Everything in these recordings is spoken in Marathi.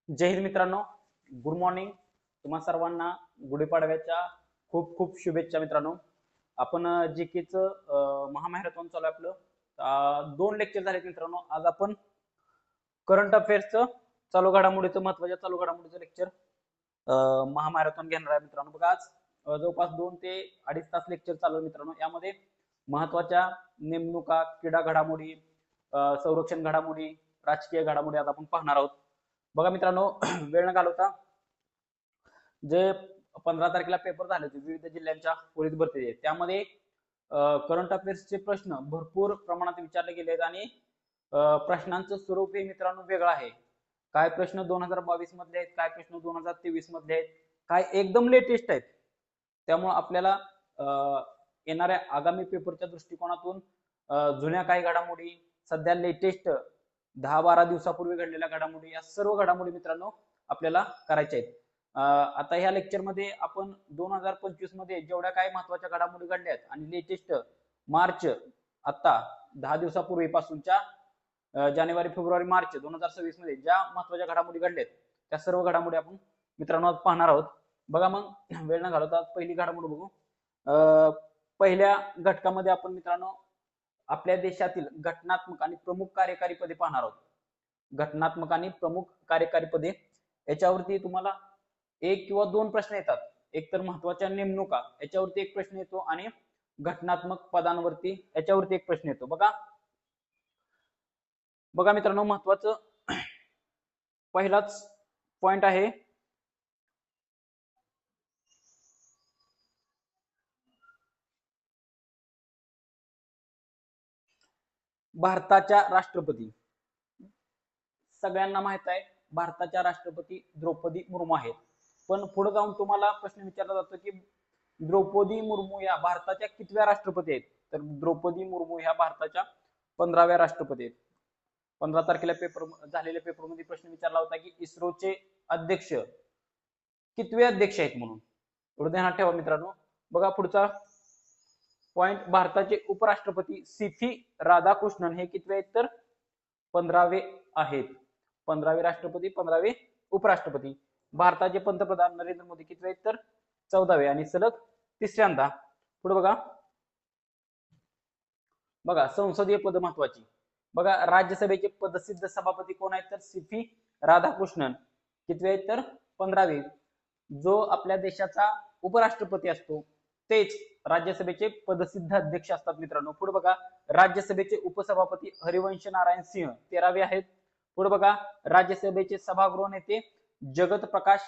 जय हिंद मित्रांनो. Good morning. तुम्हा सर्वांना गुढीपाडव्याच्या खूप खूप शुभेच्छा मित्रांनो. आपण जीकेच महामॅरेथॉन चालू आहे आपलं. 2 लेक्चर झालेत मित्रांनो. आज आपण करंट अफेअर्सचं चालू घडामोडीचं महत्वाच्या चालू घडामोडीचं लेक्चर महामॅरेथॉन घेणार आहे मित्रांनो. बघा आज जवळपास 2 ते 2.5 तास लेक्चर चालू आहे मित्रांनो. यामध्ये महत्वाच्या नेमणुका, क्रीडा घडामोडी, संरक्षण घडामोडी, राजकीय घडामोडी आज आपण पाहणार आहोत. बघा मित्रांनो, वेळ न घालवता जे 15 तारखेला पेपर झाले होते विविध जिल्ह्यांच्या पोलीस भरतीचे, त्यामध्ये करंट अफेअर्सचे प्रश्न भरपूर प्रमाणात विचारले गेले आहेत आणि प्रश्नांचं स्वरूप हे मित्रांनो वेगळं आहे. काय प्रश्न 2022 मधले आहेत, काय प्रश्न 2023 मधले आहेत, काय एकदम लेटेस्ट आहेत. त्यामुळे आपल्याला येणाऱ्या आगामी पेपरच्या दृष्टिकोनातून जुन्या काही घडामोडी, सध्या लेटेस्ट 10-12 दिवसापूर्वी घडलेल्या घडामोडी, या सर्व घडामोडी मित्रांनो आपल्याला करायच्या आहेत. आता ह्या लेक्चर मध्ये आपण 2025 मध्ये जेवढ्या काही महत्वाच्या घडामोडी घडल्या आहेत आणि लेटेस्ट मार्च आता 10 दिवसापूर्वीपासूनच्या जानेवारी, फेब्रुवारी, मार्च 2026 मध्ये ज्या महत्वाच्या घडामोडी घडल्यात त्या सर्व घडामोडी आपण मित्रांनो आज पाहणार आहोत. बघा मग वेळ न घालवता पहिली घडामोडी बघू. पहिल्या घटकामध्ये आपण मित्रांनो आपल्या देशातील घटनात्मक आणि प्रमुख कार्यकारी पदे पाहणार आहोत. घटनात्मक आणि प्रमुख कार्यकारी पदे, याच्यावरती तुम्हाला 1 किंवा 2 प्रश्न येतात. एक तर महत्वाच्या नेमणुका याच्यावरती एक प्रश्न येतो आणि घटनात्मक पदांवरती याच्यावरती एक प्रश्न येतो. बघा मित्रांनो, महत्वाचं पहिलाच पॉइंट आहे भारताच्या राष्ट्रपती. सगळ्यांना माहित आहे भारताच्या राष्ट्रपती द्रौपदी मुर्मू आहेत. पण पुढे जाऊन तुम्हाला प्रश्न विचारला जातो की द्रौपदी मुर्मू या भारताच्या कितव्या राष्ट्रपती आहेत? तर द्रौपदी मुर्मू ह्या भारताच्या 15व्या राष्ट्रपती आहेत. 15 तारखेला झालेल्या पेपरमध्ये प्रश्न विचारला होता की इस्रोचे अध्यक्ष कितवे अध्यक्ष आहेत म्हणून. एवढं ध्यानात ठेवा मित्रांनो. बघा पुढचा पॉइंट, भारताचे उपराष्ट्रपती सीपी राधाकृष्णन हे कितवे आहेत? तर 15वे आहेत. 15वे राष्ट्रपती, 15वे उपराष्ट्रपती. भारताचे पंतप्रधान नरेंद्र मोदी कितवे आहेत? तर 14वे आणि सलग 3ऱ्यांदा. पुढे बघा संसदीय पद महत्वाची. बघा राज्यसभेचे पदसिद्ध सभापती कोण आहेत? तर सीपी राधाकृष्णन. कितवे आहेत? तर 15वे. जो आपल्या देशाचा उपराष्ट्रपती असतो तेच राज्यसभेचे पदसिद्ध अध्यक्ष असतात मित्रांनो. पुढे बघा राज्यसभेचे उपसभापती हरिवंश नारायण सिंह 13वे आहेत. पुढे बघा राज्यसभेचे सभागृह नेते जगत प्रकाश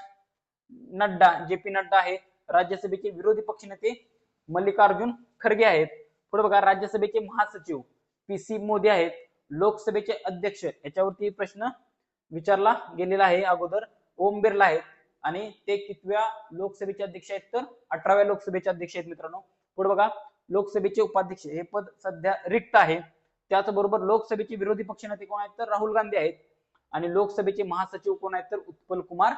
नड्डा, जे.पी. नड्डा आहे. राज्यसभेचे विरोधी पक्षनेते मल्लिकार्जुन खरगे आहेत. पुढे बघा राज्यसभेचे महासचिव पी.सी. मोदी आहेत. लोकसभेचे अध्यक्ष, याच्यावरती प्रश्न विचारला गेलेला आहे अगोदर, ओम बिर्ला आहेत. आणि ते कितव्या लोकसभेचे अध्यक्ष आहेत? तर 18व्या लोकसभेचे अध्यक्ष आहेत मित्रांनो. पुढे बघा लोकसभेचे उपाध्यक्ष हे पद सध्या रिक्त आहे. त्याचबरोबर लोकसभेचे विरोधी पक्षनेते कोण आहेत? तर राहुल गांधी आहेत. आणि लोकसभेचे महासचिव कोण आहेत? तर उत्पल कुमार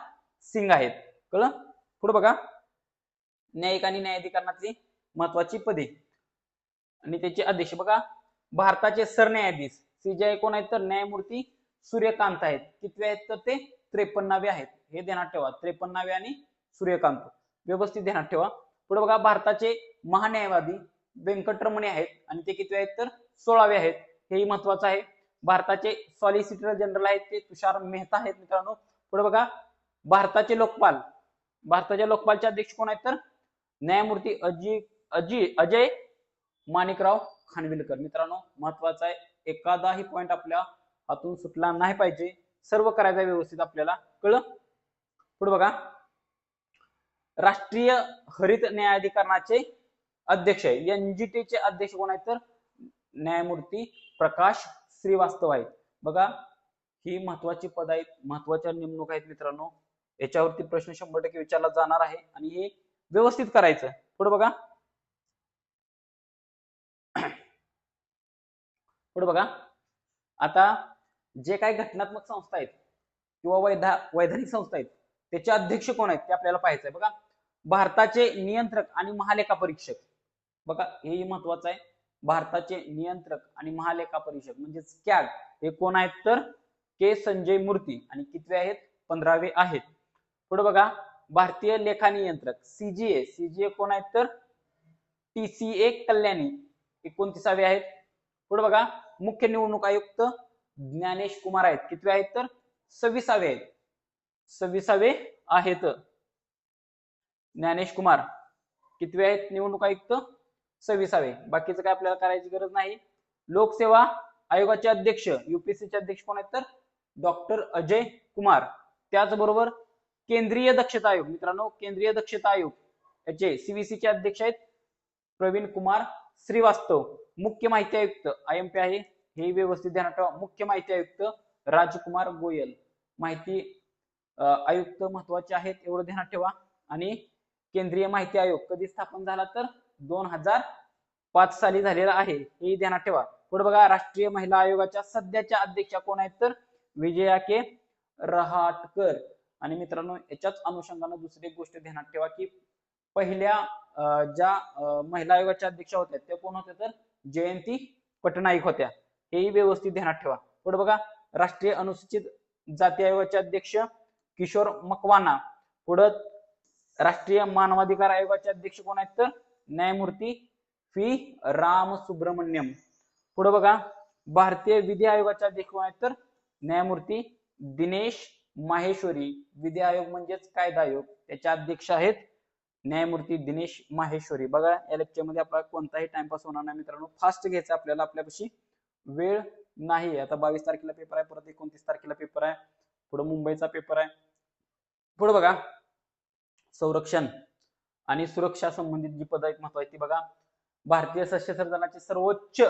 सिंग आहेत. कळलं? पुढे बघा न्यायिक आणि न्यायाधिकरणातली महत्वाची पदे आणि त्याचे अध्यक्ष. बघा भारताचे सरन्यायाधीश सीजेआय कोण आहेत? तर न्यायमूर्ती सूर्यकांत आहेत. कितवे आहेत? तर ते 53वे आहेत. हे ध्यानात ठेवा, 53वे आणि सूर्यकांत, व्यवस्थित ध्यानात ठेवा. पुढे बघा भारताचे महान्यायवादी व्यंकटरमणी आहेत आणि ते कितवे आहेत? तर 16वे आहेत. हेही महत्वाचं आहे. भारताचे सॉलिसिटर जनरल आहेत ते तुषार मेहता आहेत मित्रांनो. पुढे बघा भारताचे लोकपाल, भारताच्या लोकपालचे अध्यक्ष कोण आहेत? तर न्यायमूर्ती अजय माणिकराव खानविलकर. मित्रांनो महत्वाचा आहे, एखादाही पॉइंट आपल्या हातून सुटला नाही पाहिजे, सर्व करायचं व्यवस्थित आपल्याला. कळलं? पुढे बघा राष्ट्रीय हरित न्यायाधिकरणाचे अध्यक्ष एनजीटीचे अध्यक्ष कोण आहेत? तर न्यायमूर्ती प्रकाश श्रीवास्तव आहेत. बघा ही महत्वाची पद आहेत, महत्वाच्या नेमणूक आहेत मित्रांनो. याच्यावरती प्रश्न 100% विचारला जाणार आहे आणि हे व्यवस्थित करायचं. पुढे बघा आता जे काही घटनात्मक संस्था आहेत किंवा वैधानिक संस्था आहेत त्याचे अध्यक्ष कोण आहेत ते आपल्याला पाहायचंय. बघा भारताचे नियंत्रक आणि महालेखा परीक्षक, बघा हेही महत्वाचं आहे. भारताचे नियंत्रक आणि महालेखा परीक्षक म्हणजे कॅग हे कोण आहेत? तर के संजय मूर्ती. आणि कितवे आहेत? 15वे आहेत. पुढे बघा भारतीय लेखा नियंत्रक सीजीए कोण आहेत तर TCA कल्याणी 29वे आहेत. पुढे बघा मुख्य निवडणूक आयुक्त ज्ञानेश कुमार आहेत. कितवे आहेत तर 26वे आहेत. 26वे आहेत ज्ञानेश कुमार. कितवे आहेत निवडणूक आयुक्त 26वे. बाकीचं काय आपल्याला करायची गरज नाही. लोकसेवा आयोगाचे अध्यक्ष UPSCचे अध्यक्ष कोण आहेत तर डॉक्टर अजय कुमार. त्याचबरोबर केंद्रीय दक्षता आयोग मित्रांनो, केंद्रीय दक्षता आयोग याचे CVCचे अध्यक्ष आहेत प्रवीण कुमार श्रीवास्तव. मुख्य माहिती आयुक्त IMP आहे, हे व्यवस्थित ध्यानात ठेवा. मुख्य माहिती आयुक्त राजकुमार गोयल. माहिती आयुक्त महत्वाचे आहेत एवढं ध्यानात ठेवा. आणि केंद्रीय माहिती आयोग कधी स्थापन झाला तर 2005 साली झालेला आहे, हे ध्यानात ठेवा. पुढे बघा राष्ट्रीय महिला आयोगाच्या सध्याच्या अध्यक्षा कोण आहेत तर विजया के रहाटकर. आणि मित्रांनो याच्याच अनुषंगाने दुसरी एक गोष्ट ध्यानात ठेवा की पहिल्या ज्या महिला आयोगाच्या अध्यक्षा होत्या त्या कोण होत्या तर जयंती पटनाईक होत्या, हेही व्यवस्थित ध्यानात ठेवा. पुढे बघा राष्ट्रीय अनुसूचित जाती आयोगाचे अध्यक्ष किशोर मकवाना. पुढे राष्ट्रीय मानवाधिकार आयोगाचे अध्यक्ष कोण आहेत तर न्यायमूर्ती फी राम सुब्रमण्यम. पुढे बघा भारतीय विधी आयोगाचे अध्यक्ष कोण आहेत तर न्यायमूर्ती दिनेश माहेश्वरी. विधी आयोग म्हणजेच कायदा आयोग, त्याचे अध्यक्ष आहेत न्यायमूर्ती दिनेश माहेश्वरी. बघा या लेक्चर मध्ये आपला कोणताही टाइमपास होणार नाही मित्रांनो, फास्ट घ्यायचा आपल्याला, आपल्यापाशी वेळ नाही. आता 22 तारखेला पेपर आहे, परत 29 तारखेला पेपर आहे, पुढे मुंबईचा पेपर आहे. पुढे बघा संरक्षण आणि सुरक्षा संबंधित जी पद आहेत महत्वाची ती बघा. भारतीय सशस्त्र दलाचे सर्वोच्च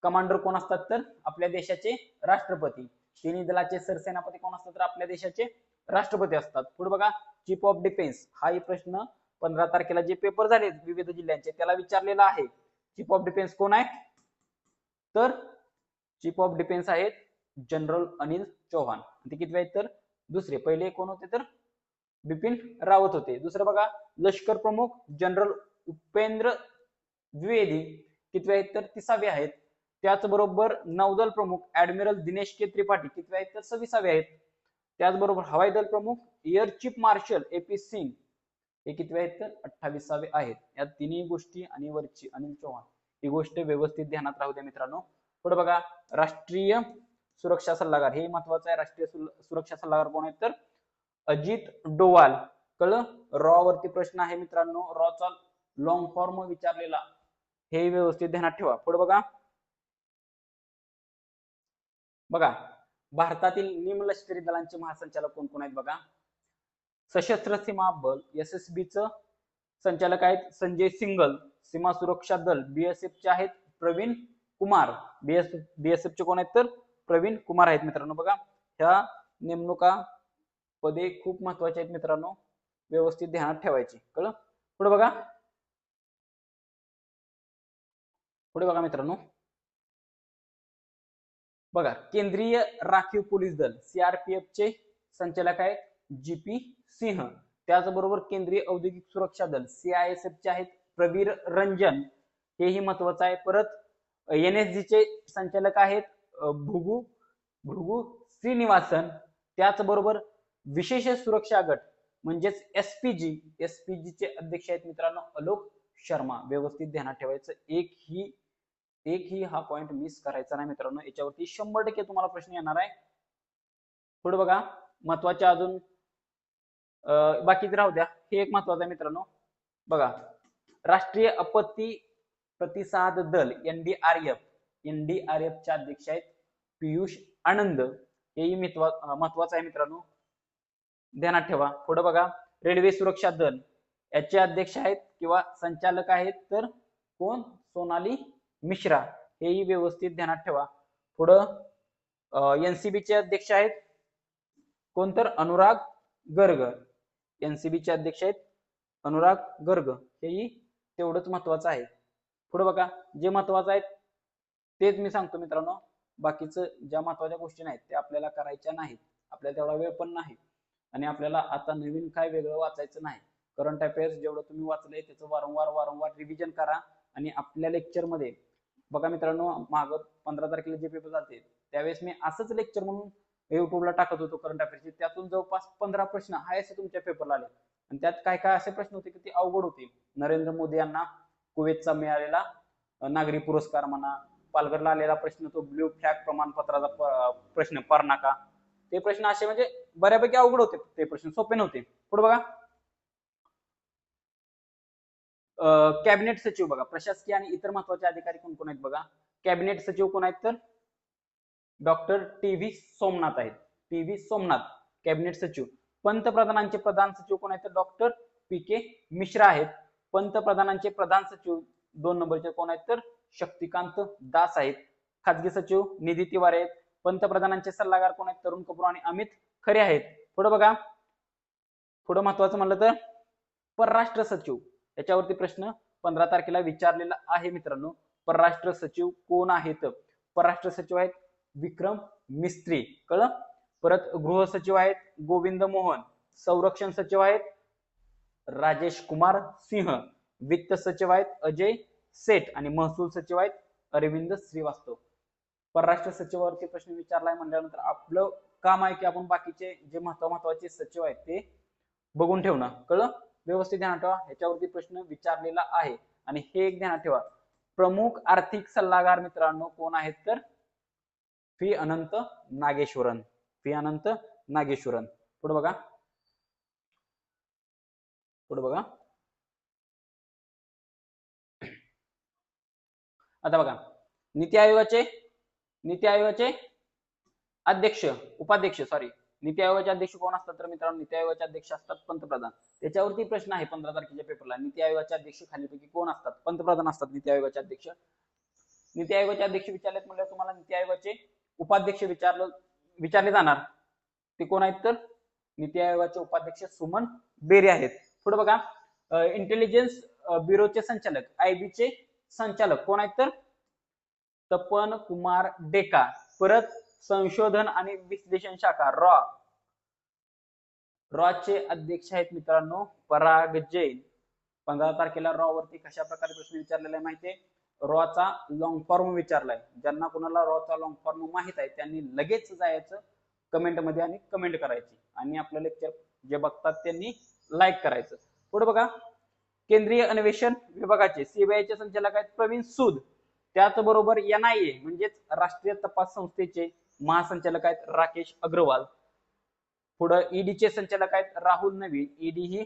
कमांडर कोण असतात तर आपल्या देशाचे राष्ट्रपती. तिन्ही दलाचे सरसेनापती कोण असतात तर आपल्या देशाचे राष्ट्रपती असतात. पुढे बघा चीफ ऑफ डिफेन्स. हाही प्रश्न 15 तारखेला जे पेपर झाले विविध जिल्ह्यांचे त्याला विचारलेला आहे. चीफ ऑफ डिफेन्स कोण आहे तर चीफ ऑफ डिफेन्स आहेत जनरल अनिल चौहान. ते कितवे आहेत तर दुसरे. पहिले कोण होते तर बिपिन रावत होते. दुसरं बघा लष्कर प्रमुख जनरल उपेंद्र द्विवेदी. कितवे आहेत तर 30वे आहेत. त्याचबरोबर नौदल प्रमुख ऍडमिरल दिनेश के त्रिपाठी. कितवे आहेत तर 26वे आहेत. त्याचबरोबर हवाई दल प्रमुख air chief marshal AP Singh हे कितवे आहेत तर 28वे आहेत. या तिन्ही गोष्टी आणि वरची अनिल चौहान ही गोष्ट व्यवस्थित ध्यानात राहू द्या मित्रांनो. पुढे बघा राष्ट्रीय सुरक्षा सल्लागार, हे महत्वाचं आहे. राष्ट्रीय सुरक्षा सल्लागार कोण आहेत तर अजित डोवाल. कळलं. रॉ वरती प्रश्न आहे मित्रांनो, रॉचा लॉंग फॉर्म विचारलेला, हे व्यवस्थित ध्यानात ठेवा. पुढे बघा भारतातील निमलष्करी दलांचे महासंचालक कोण कोण आहेत बघा. सशस्त्र सीमा बल SSB च संचालक आहेत संजय सिंगल. सीमा सुरक्षा दल BSF चे आहेत प्रवीण कुमार. BSF चे कोण आहेत तर प्रवीण कुमार आहेत मित्रांनो. बघा ह्या नेमणुका पदे खूप महत्वाचे आहेत मित्रांनो, व्यवस्थित ध्यानात ठेवायची. कळलं. पुढे बघा मित्रांनो, बघा केंद्रीय राखीव पोलीस दल CRPF चे संचालक आहेत GP सिंह. त्याचबरोबर केंद्रीय औद्योगिक सुरक्षा दल CISF चे आहेत प्रवीर रंजन, हेही महत्वाचं आहे. परत NSG चे संचालक आहेत भृगू श्रीनिवासन. त्याचबरोबर विशेष सुरक्षा गट म्हणजेच SPG चे अध्यक्ष आहेत मित्रांनो अलोक शर्मा. व्यवस्थित ध्यानात ठेवायचं, एक ही हा पॉइंट मिस करायचा नाही मित्रांनो, याच्यावरती 100% तुम्हाला प्रश्न येणार आहे. पुढे बघा महत्वाचे अजून बाकीच राहू द्या, हे एक महत्वाचं आहे मित्रांनो. बघा राष्ट्रीय आपत्ती प्रतिसाद दल NDRF चे अध्यक्ष आहेत पियुष आनंद. हेही महत्वाचं आहे मित्रांनो, ध्यानात ठेवा. पुढे बघा रेल्वे सुरक्षा दल याचे अध्यक्ष आहेत किंवा संचालक आहेत तर कोण सोनाली मिश्रा. हेही व्यवस्थित ध्यानात ठेवा. पुढं NCB चे अध्यक्ष आहेत कोण तर अनुराग गर्ग. NCB चे अध्यक्ष आहेत अनुराग गर्ग, हेही तेवढंच महत्वाचं आहे. पुढे बघा जे महत्वाचं आहे तेच मी सांगतो मित्रांनो, बाकीचं ज्या महत्वाच्या गोष्टी नाहीत त्या आपल्याला करायच्या नाहीत, आपल्याला तेवढा वेळ पण नाही आणि आपल्याला आता नवीन काय वेगळं वाचायचं नाही. करंट अफेअर्स जेवढं तुम्ही वाचलंय त्याचं वारंवार रिव्हिजन करा. आणि आपल्या लेक्चर मध्ये बघा मित्रांनो, माग 15 तारखेला जे पेपर जाते त्यावेळेस मी असंच लेक्चर म्हणून युट्यूबला टाकत होतो करंट अफेअर्सचे, त्यातून जवळपास 15 प्रश्न हायचे तुमच्या पेपरला आले. आणि त्यात काय काय असे प्रश्न होते की ते अवघड होते. नरेंद्र मोदी यांना कुवेतचा मिळालेला नागरी पुरस्कार म्हणा, पालघरला आलेला प्रश्न तो ब्ल्यू फ्लॅग प्रमाणपत्राचा प्रश्न परनाका, ते प्रश्न असे म्हणजे बऱ्यापैकी अवघड होते, ते प्रश्न सोपे नव्हते. पुढे बघा, कॅबिनेट सचिव बघा, प्रशासकीय आणि इतर महत्वाचे अधिकारी कोण कोण आहेत बघा. कॅबिनेट सचिव कोण आहेत तर डॉक्टर टी.व्ही. सोमनाथ आहेत. टी.व्ही. सोमनाथ कॅबिनेट सचिव. पंतप्रधानांचे प्रधान सचिव कोण आहेत तर डॉक्टर पी.के. मिश्रा आहेत. पंतप्रधानांचे प्रधान सचिव 2 नंबरचे कोण आहेत तर शक्तिकांत दास आहेत. खाजगी सचिव निधी तिवारी आहेत. पंतप्रधानांचे सल्लागार कोण आहेत, तरुण कपूर आणि अमित खरे आहेत. पुढे बघा, पुढे महत्वाचं म्हणलं तर परराष्ट्र सचिव, याच्यावरती प्रश्न 15 तारखेला विचारलेला आहे मित्रांनो. परराष्ट्र सचिव कोण आहेत? परराष्ट्र सचिव आहेत विक्रम मिस्त्री, कळलं. परत गृह सचिव आहेत गोविंद मोहन. संरक्षण सचिव आहेत राजेश कुमार सिंह. वित्त सचिव आहेत अजय सेठ आणि महसूल सचिव आहेत अरविंद श्रीवास्तव. परराष्ट्र सचिवावरती प्रश्न विचारलाय म्हणल्यानंतर आपलं काम आहे की आपण बाकीचे जे महत्वाचे सचिव आहेत ते बघून ठेवणं, कळलं. व्यवस्थित ध्यानात ठेवा, ह्याच्यावरती प्रश्न विचारलेला आहे. आणि हे एक ध्यानात ठेवा, प्रमुख आर्थिक सल्लागार मित्रांनो कोण आहेत तर फी अनंत नागेश्वरन. फी अनंत नागेश्वरन. पुढे बघा, पुढे बघा, आता बघा, नीती आयोगाचे अध्यक्ष उपाध्यक्ष नीती आयोगाचे अध्यक्ष कोण असतात तर मित्रांनो नीती आयोगाचे अध्यक्ष असतात पंतप्रधान. त्याच्यावरती प्रश्न आहे 15 तारखेच्या पेपरला. नीती आयोगाचे अध्यक्ष खालीलपैकी कोण असतात? पंतप्रधान असतात नीती आयोगाचे अध्यक्ष. नीती आयोगाचे अध्यक्ष विचारलेत म्हणजे तुम्हाला नीती आयोगाचे उपाध्यक्ष विचारले जाणार, ते कोण आहेत तर नीती आयोगाचे उपाध्यक्ष सुमन बेरे आहेत. पुढे बघा, इंटेलिजन्स ब्युरोचे संचालक आयबीचे संचालक कोण आहेत तर तपन कुमार डेका. परत संशोधन आणि विश्लेषण शाखा रॉ चे अध्यक्ष आहेत मित्रांनो पराग जैन. 15 तारखेला रॉ वरती कशा प्रकारे प्रश्न विचारलेला आहे माहितीये? रॉचा लॉंग फॉर्म विचारलाय. ज्यांना कोणाला रॉचा लॉंग फॉर्म माहित आहे त्यांनी लगेच जायचं कमेंट मध्ये आणि कमेंट करायची आणि आपलं लेक्चर जे बघतात त्यांनी लाईक करायचं. पुढे बघा, केंद्रीय अन्वेषण विभागाचे सीबीआयचे संचालक आहेत प्रवीण सूद. त्याचबरोबर एनआयए म्हणजेच राष्ट्रीय तपास संस्थेचे महासंचालक आहेत राकेश अग्रवाल. पुढे ईडीचे संचालक आहेत राहुल नवीन. ईडी ही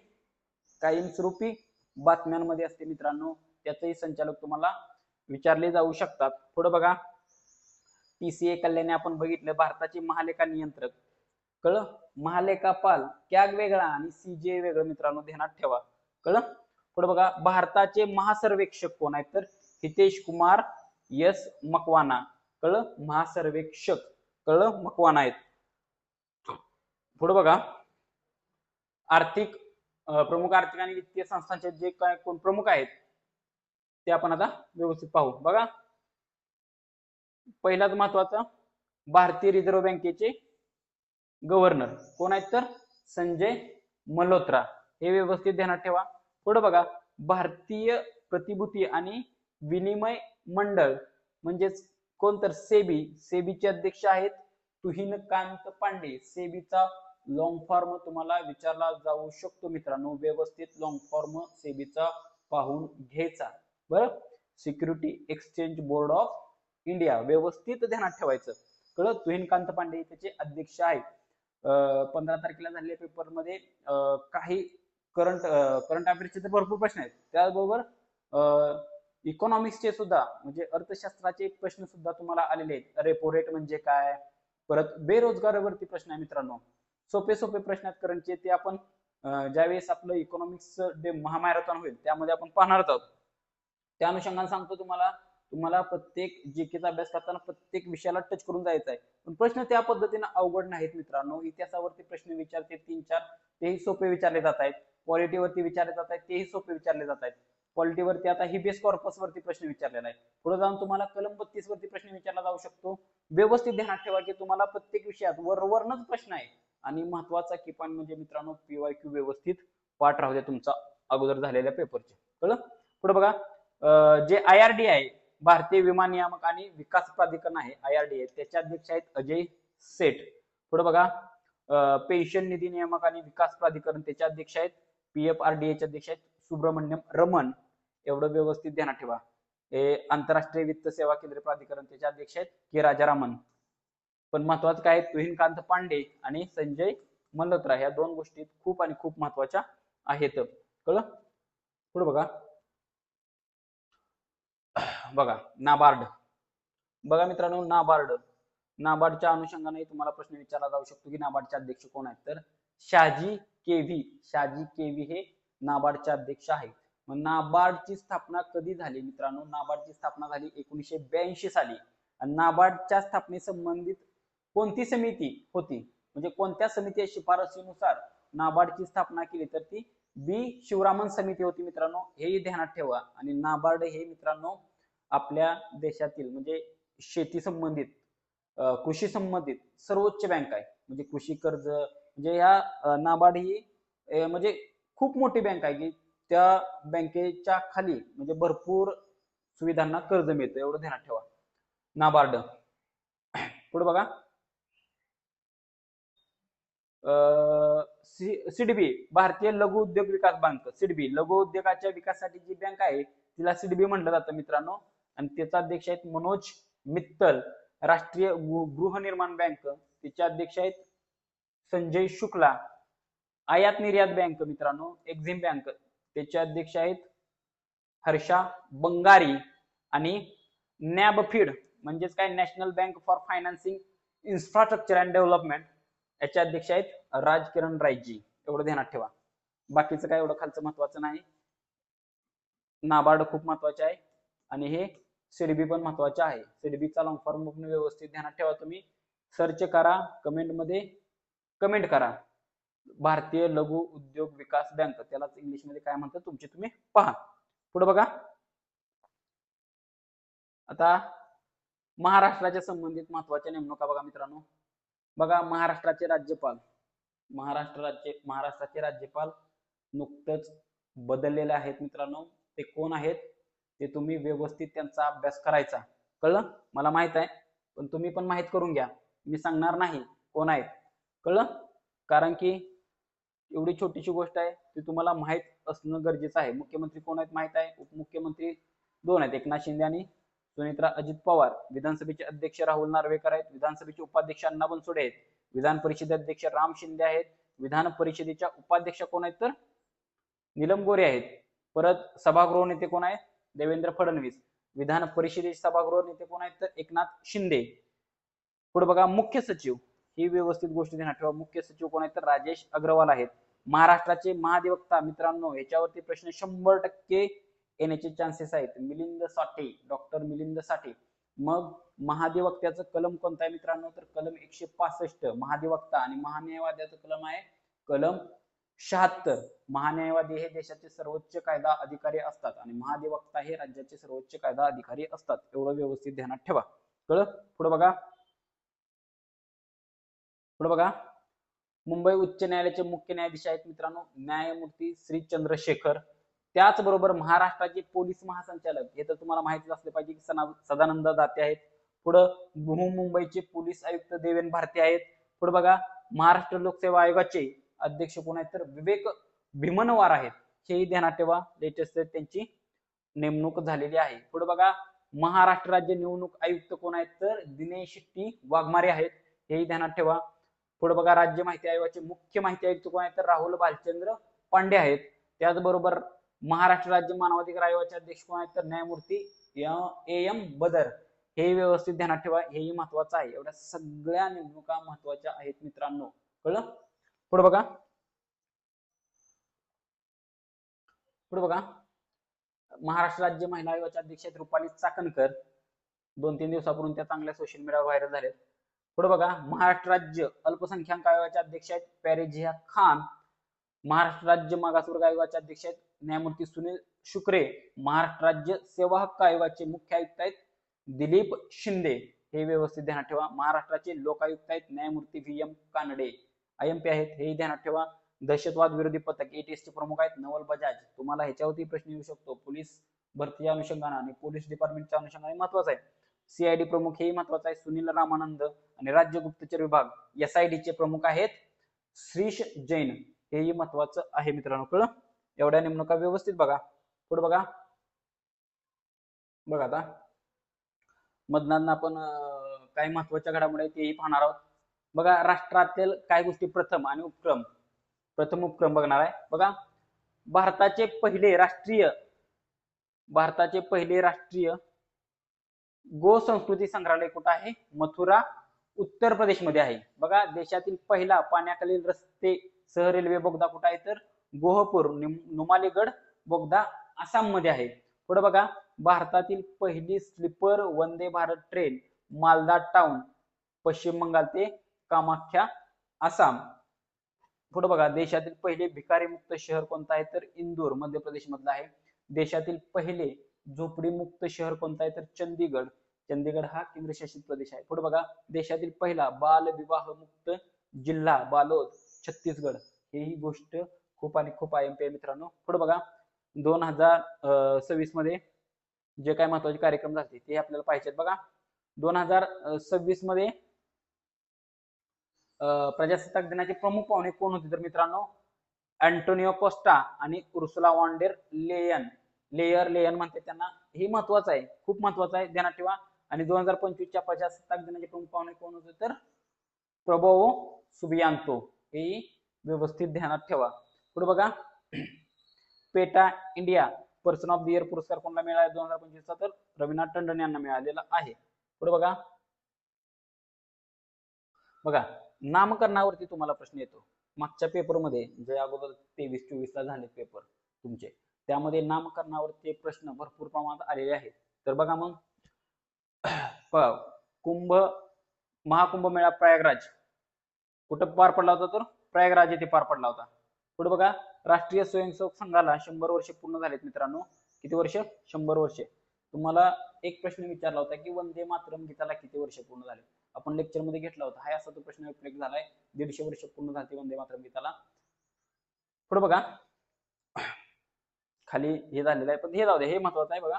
कायमस्वरूपी बातम्यांमध्ये असते मित्रांनो, त्याचेही संचालक तुम्हाला विचारले जाऊ शकतात. पुढे बघा, टीसीए कल्याणी आपण बघितलं, भारताचे महालेखा नियंत्रक, कळलं. महालेखापाल कॅग वेगळा आणि सीजे वेगळं मित्रांनो, ध्यानात ठेवा, कळलं. पुढे बघा, भारताचे महासर्वेक्षक कोण आहेत तर हितेश कुमार एस मकवाना, कळलं. महासर्वेक्षक, कळलं, मकवाना आहेत. पुढे बघा, प्रमुख आर्थिक आणि वित्तीय संस्थांचे जे काय कोण प्रमुख आहेत ते आपण आता व्यवस्थित पाहू. बघा, पहिलाच महत्वाचा, भारतीय रिझर्व्ह बँकेचे गव्हर्नर कोण आहेत तर संजय मल्होत्रा. हे व्यवस्थित ध्यानात ठेवा. पुढे बघा, भारतीय प्रतिभूती आणि विनिमय मंडळ म्हणजेच कोण तर सेबीचे अध्यक्ष आहेत तुहिनकांत पांडे. सेबीचा लॉंग फॉर्म तुम्हाला विचारला जाऊ शकतो मित्रांनो, व्यवस्थित लॉंग फॉर्म सेबीचा पाहून घ्यायचा. बरं, security exchange board of India व्यवस्थित ध्यानात ठेवायचं, कळलं. तुहिनकांत पांडे त्याचे अध्यक्ष आहेत. 15 तारखेला झालेल्या पेपर मध्ये काही करंट अफेअर्सचे तर भरपूर प्रश्न आहेत, त्याचबरोबर इकॉनॉमिक्सचे सुद्धा म्हणजे अर्थशास्त्राचे प्रश्न सुद्धा तुम्हाला आलेले आहेत. रेपो रेट म्हणजे काय, परत बेरोजगारावरती प्रश्न आहे मित्रांनो. सोपे प्रश्न आहेत करंटचे, ते आपण ज्यावेळेस आपलं इकॉनॉमिक्स डे महामॅरेथॉन होईल त्यामध्ये आपण पाहणार आहोत. त्या अनुषंगाने सांगतो तुम्हाला प्रत्येक जीकेचा अभ्यास करताना प्रत्येक विषयाला टच करून जायचं आहे. पण प्रश्न त्या पद्धतीने अवघड नाहीत मित्रांनो. इतिहासावरती प्रश्न विचारते 3-4, तेही सोपे विचारले जात आहेत. पॉलिटीवरती विचारले जात आहेत, तेही सोपे विचारले जात आहेत. पॉलिटीवरती आता हिबियस कॉर्पस वरती प्रश्न विचारलेला आहे. पुढे जाऊन तुम्हाला कलम 32 वरती प्रश्न विचारला जाऊ शकतो. व्यवस्थित ध्यानात ठेवा की तुम्हाला प्रत्येक विषयात वरवरनच प्रश्न आहे. आणि महत्वाचा की पॉईंट म्हणजे मित्रांनो पीवायक्यू व्यवस्थित पाठ राहू द्या तुमचा अगोदर झालेल्या पेपरचे, कळलं. पुढे बघा, जे IRDA आहे, भारतीय विमा नियामक आणि विकास प्राधिकरण आहे IRDA, त्याचे अध्यक्ष आहेत अजय सेठ. पुढे बघा पेन्शन निधी नियामक आणि विकास प्राधिकरण त्याचे अध्यक्ष आहेत PFRDA चे अध्यक्ष आहेत सुब्रमण्यम रमण. एवढं व्यवस्थित ध्यानात ठेवा. हे आंतरराष्ट्रीय वित्त सेवा केंद्र प्राधिकरण त्याचे अध्यक्ष आहेत के राजारामन. पण महत्वाचं काय तुहिनकांत पांडे आणि संजय मल्होत्रा ह्या दोन गोष्टी खूप आणि खूप महत्वाच्या आहेत. कळलं? पुढे बघा नाबार्ड. बघा मित्रांनो नाबार्डच्या अनुषंगाने तुम्हाला प्रश्न विचारला जाऊ शकतो की नाबार्डचे अध्यक्ष कोण आहेत, तर शहाजी केवी हे नाबार्डचे अध्यक्ष आहेत. मग नाबार्डची स्थापना कधी झाली मित्रांनो? नाबार्डची स्थापना झाली 1982 साली. आणि नाबार्डच्या स्थापनेसंबंधित कोणती समिती होती, म्हणजे कोणत्या समिती शिफारसीनुसार नाबार्डची स्थापना केली, तर ती बी शिवरामन समिती होती मित्रांनो. हेही ध्यानात ठेवा. आणि नाबार्ड हे मित्रांनो आपल्या देशातील म्हणजे शेती संबंधित कृषी संबंधित सर्वोच्च बँक आहे. म्हणजे कृषी कर्ज म्हणजे या नाबार्ड ही म्हणजे खूप मोठी बँक आहे की त्या बँकेच्या खाली म्हणजे भरपूर सुविधांना कर्ज मिळतं. एवढं ध्यानात ठेवा. नाबार्ड. पुढे बघा सिडबी भारतीय लघु उद्योग विकास बँक. सिडबी लघु उद्योगाच्या विकासासाठी जी बँक आहे तिला सिडबी म्हटलं जातं मित्रांनो. आणि त्याचा अध्यक्ष आहेत मनोज मित्तल. राष्ट्रीय गृहनिर्माण बँक तिचे अध्यक्ष आहेत संजय शुक्ला. आयात निर्यात बँक मित्रांनो एक्झिम बँक त्याचे अध्यक्ष आहेत हर्षा बंगारी. आणि नॅबफीड म्हणजेच काय national bank for financing infrastructure and development याचे अध्यक्ष आहेत राजकिरण रायजी. एवढं ध्यानात ठेवा. बाकीचं काय एवढं खालचं महत्वाचं नाही. नाबार्ड खूप महत्वाचे आहे आणि हे सिडबी पण महत्वाचे आहे. सिडबीचा लॉंग फॉर्म व्यवस्थित ध्यानात ठेवा. तुम्ही सर्च करा, कमेंट मध्ये कमेंट करा. भारतीय लघु उद्योग विकास बँक त्यालाच इंग्लिश मध्ये काय म्हणतात तुमची तुम्ही पहा. पुढे बघा आता महाराष्ट्राच्या संबंधित महत्वाच्या नेमणुका बघा मित्रांनो. बघा महाराष्ट्राचे राज्यपाल नुकतेच बदललेले आहेत मित्रांनो. ते कोण आहेत ते तुम्ही व्यवस्थित त्यांचा अभ्यास करायचा. कळलं? मला माहित आहे पण तुम्ही पण माहित करून घ्या. मी सांगणार नाही कोण आहेत. कळलं? कारण की एवढी छोटीशी गोष्ट आहे ती तुम्हाला माहित असणं गरजेचं आहे. मुख्यमंत्री कोण आहेत माहित आहे. उपमुख्यमंत्री दोन आहेत, एकनाथ शिंदे आणि सुनेत्रा अजित पवार. विधानसभेचे अध्यक्ष राहुल नार्वेकर आहेत. विधानसभेचे उपाध्यक्ष अण्णा बनसोडे आहेत. विधान परिषद अध्यक्ष राम शिंदे आहेत. विधान परिषदेच्या उपाध्यक्ष कोण आहेत तर नीलम गोरे आहेत. परत सभागृह नेते कोण आहेत देवेंद्र फडणवीस. विधान परिषदेचे सभागृह नेते कोण आहेत तर एकनाथ शिंदे. पुढे बघा मुख्य सचिव. ही व्यवस्थित गोष्ट ध्यानात ठेवा. मुख्य सचिव कोण आहेत तर राजेश अग्रवाल आहेत. महाराष्ट्राचे महाधिवक्ता मित्रांनो याच्यावरती प्रश्न 100% येण्याचे चान्सेस आहेत. मिलिंद साठे, डॉक्टर मिलिंद साठे. मग महाधिवक्त्याचं कलम कोणतं आहे मित्रांनो तर कलम 165 महाधिवक्ता. आणि महान्यायवाद्याचं कलम आहे कलम 76. महान्यायवादी हे देशाचे सर्वोच्च कायदा अधिकारी असतात आणि महाधिवक्ता हे राज्याचे सर्वोच्च कायदा अधिकारी असतात. एवढं व्यवस्थित ध्यानात ठेवा. कळलं? पुढे बघा मुंबई उच्च न्यायालयाचे मुख्य न्यायाधीश आहेत मित्रांनो न्यायमूर्ती श्री चंद्रशेखर. त्याचबरोबर महाराष्ट्राचे पोलीस महासंचालक हे तर तुम्हाला माहितीच असले पाहिजे की सदानंद दाते आहेत. पुढे मुंबईचे पोलीस आयुक्त देवेन भारती आहेत. पुढे बघा महाराष्ट्र लोकसेवा आयोगाचे अध्यक्ष कोण आहेत तर विवेक भीमनवार आहेत. हेही ध्यानात ठेवा. लेटेस्ट त्यांची नेमणूक झालेली आहे. पुढे बघा महाराष्ट्र राज्य निवडणूक आयुक्त कोण आहेत तर दिनेश टी वाघमारे आहेत. हेही ध्यानात ठेवा. पुढे बघा राज्य माहिती आयोगाचे मुख्य माहिती आयुक्त कोण आहेत तर राहुल भालचंद्र पांडे आहेत. त्याचबरोबर महाराष्ट्र राज्य मानवाधिकार आयोगाचे अध्यक्ष कोण आहेत तर न्यायमूर्ती AM बदर. हे व्यवस्थित ध्यानात ठेवा. हेही महत्वाचं आहे. एवढ्या सगळ्या नेमणुका महत्वाच्या आहेत मित्रांनो. कळलं? पुढे बघा महाराष्ट्र राज्य महिला आयोगाच्या अध्यक्ष आहेत रुपाली चाकणकर. 2-3 दिवसापूर्वी त्या चांगल्या सोशल मीडियावर व्हायरल झालेत. पुढे बघा महाराष्ट्र राज्य अल्पसंख्याक आयोगाचे अध्यक्ष आहेत पॅरेजिया खान. महाराष्ट्र राज्य मागासवर्ग आयोगाचे अध्यक्ष आहेत न्यायमूर्ती सुनील शुक्रे. महाराष्ट्र राज्य सेवा हक्क आयोगाचे मुख्य आयुक्त आहेत दिलीप शिंदे. हे व्यवस्थित ध्यानात ठेवा. महाराष्ट्राचे लोकायुक्त आहेत न्यायमूर्ती VM कानडे IMP आहेत. हेही ध्यानात ठेवा. दहशतवाद विरोधी पथक ATS चे प्रमुख आहेत नवल बजाज. तुम्हाला ह्याच्यावरती प्रश्न येऊ शकतो पोलीस भरतीच्या अनुषंगाने आणि पोलीस डिपार्टमेंटच्या अनुषंगाने महत्वाचा आहे. CID प्रमुख हेही महत्वाचं आहे सुनील रामानंद. आणि राज्य गुप्तचर विभाग SID चे प्रमुख आहेत श्रीश जैन, हेही महत्वाचं आहे मित्रांनो. कळलं? एवढ्या नेमणुका व्यवस्थित बघा. पुढे बघा. बघा आता मधनांना आपण काही महत्वाच्या घडामोडी तेही पाहणार आहोत. बघा राष्ट्रातील काय गोष्टी प्रथम आणि उपक्रम. प्रथम उपक्रम बघणार आहे. बघा भारताचे पहिले राष्ट्रीय गो संस्कृती संग्रहालय कुठे आहे? मथुरा, उत्तर प्रदेश मध्ये आहे. बघा देशातील पहिला पाण्याखालील रस्ते सह रेल्वे बोगदा कुठे आहे? तर गोहपूर नुमालीगड बोगदा आसाम मध्ये आहे. पुढे बघा भारतातील पहिली sleeper Vande Bharat train Malda town Paschim Bangal ते कामाख्या आसाम. पुढे बघा देशातील पहिले भिकारी मुक्त शहर कोणतं आहे? तर इंदूर मध्य प्रदेश मधलं आहे. देशातील पहिले झोपडी मुक्त शहर कोणतं आहे? तर चंदीगड. चंदीगड हा केंद्रशासित प्रदेश आहे. पुढे बघा देशातील पहिला बाल विवाह मुक्त जिल्हा बालोद छत्तीसगड. ही गोष्ट खूप आणि खूप IMP आहे मित्रांनो. पुढे बघा 2026 मध्ये जे काय महत्वाचे कार्यक्रम झाले ते आपल्याला पाहिजेत. बघा 2026 मध्ये प्रजासत्ताक दिनाचे प्रमुख पाहुणे कोण होते? तर मित्रांनो अँटोनियो कोस्टा आणि उर्सुला वॉन डेर लेयन म्हणते त्यांना. हे महत्वाचं आहे, खूप महत्वाचं आहे, ध्यानात ठेवा. आणि 2025 प्रजासत्ताक दिनाचे प्रमुख पाहुणे कोण होते? तर प्रबोवो सुबियांतो. हे व्यवस्थित ध्यानात ठेवा. पुढे बघा PETA India person of the year पुरस्कार कोणाला मिळाला 2025 चा? तर रवीनाथ टंडन यांना मिळालेला आहे. पुढे बघा नामकरणावरती तुम्हाला प्रश्न येतो. मागच्या पेपरमध्ये जे अगोदर 23-24 ला झाले पेपर तुमचे, त्यामध्ये नामकरणावरती प्रश्न भरपूर प्रमाणात आलेले आहेत. तर बघा मग महाकुंभ मेळा प्रयागराज कुठं पार पडला होता? तर प्रयागराज येथे पार पडला होता. पुढे बघा राष्ट्रीय स्वयंसेवक संघाला 100 वर्ष पूर्ण झालेत मित्रांनो. किती वर्ष? 100 वर्ष. तुम्हाला एक प्रश्न विचारला होता की वंदे मातरम गीताला किती वर्ष पूर्ण झाले? आपण लेक्चर मध्ये घेतला होता. हा असा तो प्रश्न रिफ्लेक्ट झालाय. 150 वर्ष पूर्ण झाले वंदे मातरम गीताला. पुढे बघा खाली हे झालेलं आहे पण हे जाऊ दे, हे महत्वाचं आहे. बघा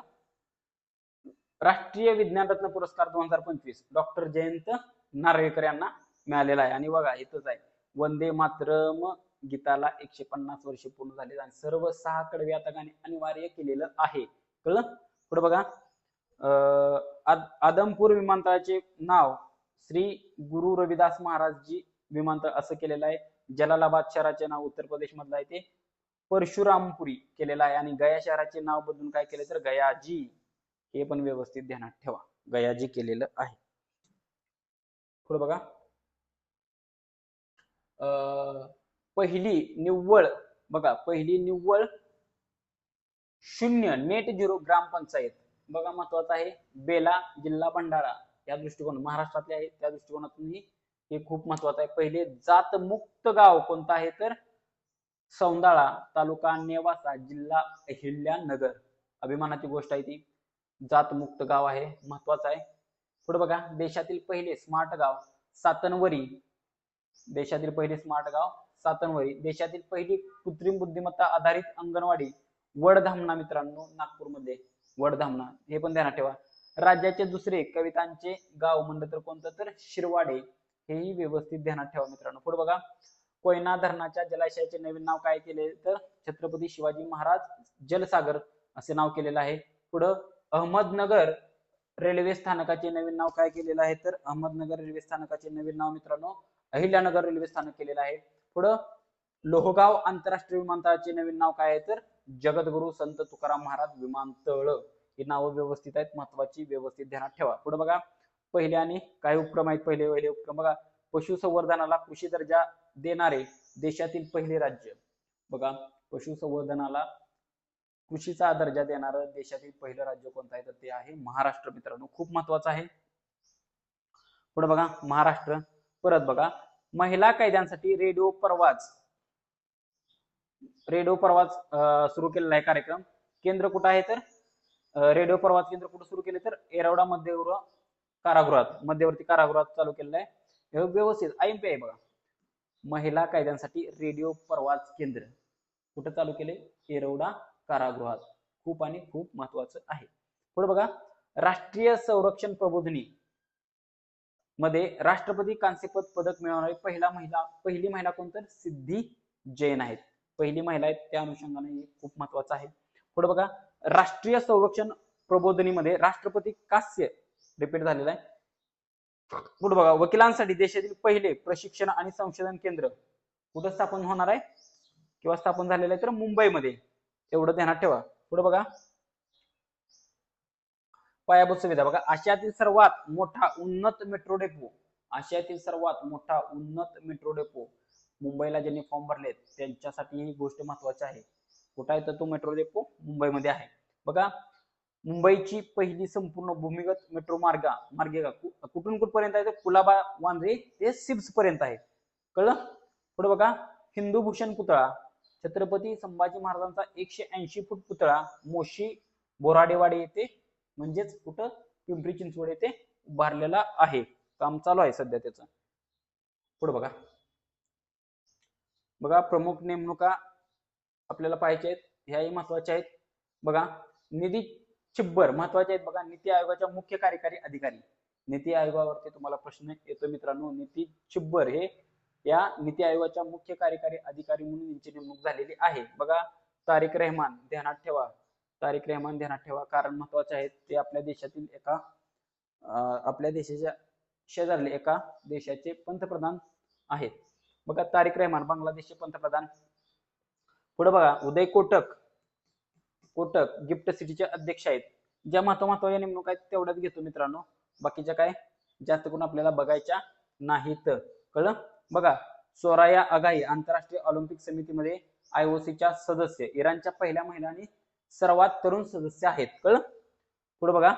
राष्ट्रीय विज्ञान रत्न पुरस्कार 2025 डॉक्टर जयंत नार्वेकर यांना मिळालेला आहे. आणि बघा इथंच आहे वंदे मातरम गीताला 150 वर्ष पूर्ण झाले आणि सर्व 6 कडवी आता गाणे अनिवार्य केलेलं आहे. कळलं? पुढे बघा आदमपूर विमानतळाचे नाव श्री गुरु रविदास महाराजजी विमानतळ असं केलेलं आहे. जलालाबाद शहराचे नाव उत्तर प्रदेश मधलं आहे ते परशुरामपुरी केलेलं आहे. आणि गया शहराचे नाव बदलून काय केले? तर गयाजी. हे पण व्यवस्थित ध्यानात ठेवा, गयाजी केलेलं आहे. पुढे बघा पहिली निव्वळ शून्य नेट झिरो ग्रामपंचायत. बघा महत्वाचं आहे बेला जिल्हा भंडारा या दृष्टिकोन महाराष्ट्रातले आहे त्या दृष्टिकोनातून हे खूप महत्वाचं आहे. पहिले जात मुक्त गाव कोणतं आहे? तर सौंदाळा तालुका नेवासा जिल्हा अहिल्यानगर. अभिमानाची गोष्ट आहे ती. जात मुक्त गाव आहे, महत्वाचं आहे. पुढे बघा देशातील पहिले स्मार्ट गाव सातनवरी. देशातील पहिली कृत्रिम बुद्धिमत्ता आधारित अंगणवाडी वडधामणा मित्रांनो नागपूरमध्ये वडधामणा. हे पण ध्यानात ठेवा. राज्याचे दुसरे कवितांचे गाव म्हणलं तर कोणतं? तर शिरवाडे. हेही व्यवस्थित ध्यानात ठेवा मित्रांनो. पुढे बघा कोयना धरणाच्या जलाशयाचे नवीन नाव काय केले? तर छत्रपती शिवाजी महाराज जलसागर असे नाव केलेलं आहे. पुढं अहमदनगर रेल्वे स्थानकाचे नवीन नाव काय केलेलं आहे? तर अहमदनगर रेल्वे स्थानकाचे नवीन नाव मित्रांनो अहिल्यानगर रेल्वे स्थानक केलेलं आहे. पुढं लोहगाव आंतरराष्ट्रीय विमानतळाचे नवीन नाव काय आहे? तर जगद्गुरु संत तुकाराम महाराज विमानतळ. ही नावं व्यवस्थित आहेत, महत्वाची, व्यवस्थित ध्यानात ठेवा. पुढे बघा पहिले आणि काय उपक्रम आहेत. पहिले उपक्रम बघा पशुसंवर्धनाला कृषी दर्जा देणारे देशातील पहिले राज्य. बघा पशुसंवर्धनाला कृषीचा दर्जा देणारं देशातील पहिलं राज्य कोणतं आहे? तर ते आहे महाराष्ट्र मित्रांनो. खूप महत्वाचं आहे. पुढे बघा महाराष्ट्र. परत बघा महिला कायद्यांसाठी रेडिओ परवाच सुरू केलेला आहे कार्यक्रम. केंद्र कुठं आहे? तर रेडिओ परवाच केंद्र कुठं सुरू केले? तर येरवडा मध्यवर्ती कारागृहात चालू केलेलं आहे. हे व्यवस्थित IMP आहे. बघा महिला कायद्यांसाठी रेडिओ परवाच केंद्र कुठं चालू केले? येरवडा कारागृहात. खूप आणि खूप महत्वाचं आहे. पुढे बघा राष्ट्रीय संरक्षण प्रबोधिनी मध्ये राष्ट्रपती कांस्यपद पदक मिळवणारी पहिली महिला कोण तर सिद्धी जैन आहेत. पहिली महिला आहेत, त्या अनुषंगाने हे खूप महत्वाचं आहे. पुढे बघा, राष्ट्रीय संरक्षण प्रबोधिनीमध्ये राष्ट्रपती कांस्य रिपीट झालेला आहे. पुढे बघा, वकिलांसाठी देशातील पहिले प्रशिक्षण आणि संशोधन केंद्र कुठं स्थापन होणार आहे किंवा स्थापन झालेलं आहे तर मुंबईमध्ये, एवढं ध्यानात ठेवा. पुढे बघा, पायाभूत सुविधा बघा, आशियातील सर्वात मोठा उन्नत मेट्रो डेपो, आशियातील सर्वात मोठा उन्नत मेट्रो डेपो मुंबईला ज्यांनी फॉर्म भरले त्यांच्यासाठी ही गोष्ट महत्वाची आहे. कुठं आहे तर तो मेट्रो डेपो मुंबईमध्ये आहे. बघा, मुंबईची पहिली संपूर्ण भूमिगत मेट्रो मार्गिका कुठून कुठपर्यंत आहे तर कुलाबा वांद्रे ते सिप्स पर्यंत आहे. कळलं? पुढे बघा, हिंदू भूषण पुतळा छत्रपती संभाजी महाराजांचा 180 फूट पुतळा मोशी बोराडेवाडी येथे म्हणजेच कुठं पिंपरी चिंचवड येथे उभारलेला आहे. काम चालू आहे सध्या त्याचं. पुढे बघा, प्रमुख नेमणुका आपल्याला पाहिजे आहेत, ह्याही महत्वाच्या आहेत. बघा, निधी छिब्बर महत्वाचे आहेत. बघा, नीती आयोगाच्या मुख्य कार्यकारी अधिकारी, नीती आयोगावरती तुम्हाला प्रश्न येतो मित्रांनो. नीती छिब्बर हे या नीती आयोगाच्या मुख्य कार्यकारी अधिकारी म्हणून यांची नेमणूक झालेली आहे. बघा, तारिक रहमान ध्यानात ठेवा, तारिक रहमान ध्यानात ठेवा, कारण महत्वाचे आहेत. ते आपल्या देशातील आपल्या देशाच्या शेजारले एका देशाचे पंतप्रधान आहेत. बघा, तारिक रहमान बांगलादेशचे पंतप्रधान. पुढे बघा, उदय कोटक गिफ्ट सिटीचे अध्यक्ष आहेत. ज्या महत्वाच्या नेमणूक आहेत तेवढ्याच घेतो मित्रांनो, बाकीच्या काय जास्त करून आपल्याला बघायच्या नाहीत. कळलं? बघा, सोराया अगाई आंतरराष्ट्रीय ऑलिम्पिक समितीमध्ये IOCच्या सदस्य, इराणच्या पहिल्या महिला आणि सर्वात तरुण सदस्य आहेत. कळलं? पुढे बघा,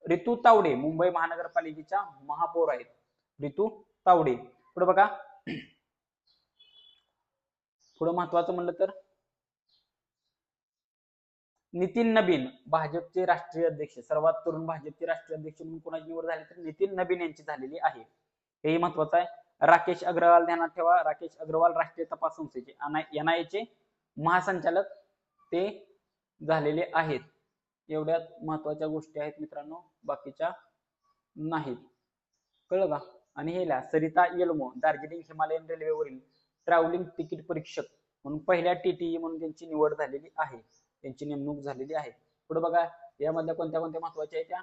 रितू तावडे मुंबई महानगरपालिकेच्या महापौर आहेत. रितू तावडे. पुढे बघा, पुढे महत्वाचं म्हणलं तर नितीन नबीन भाजपचे राष्ट्रीय अध्यक्ष, सर्वात तरुण भाजपचे राष्ट्रीय अध्यक्ष म्हणून कोणाची निवड झाली तर नितीन नबीन यांची झालेली आहे. हेही महत्वाचं आहे. राकेश अग्रवाल ध्यानात ठेवा, राकेश अग्रवाल राष्ट्रीय तपास संस्थेचे NIA चे महासंचालक ते झालेले आहेत. एवढ्या महत्वाच्या गोष्टी आहेत मित्रांनो, बाकीच्या नाहीत. कळलं का? आणि हेला सरिता येलमो दार्जिलिंग हिमालयन रेल्वेवरील ट्रॅव्हलिंग तिकीट परीक्षक म्हणून पहिल्या TTE म्हणून त्यांची निवड झालेली आहे, त्यांची नेमणूक झालेली आहे. पुढे बघा, यामधल्या कोणत्या महत्वाच्या आहेत त्या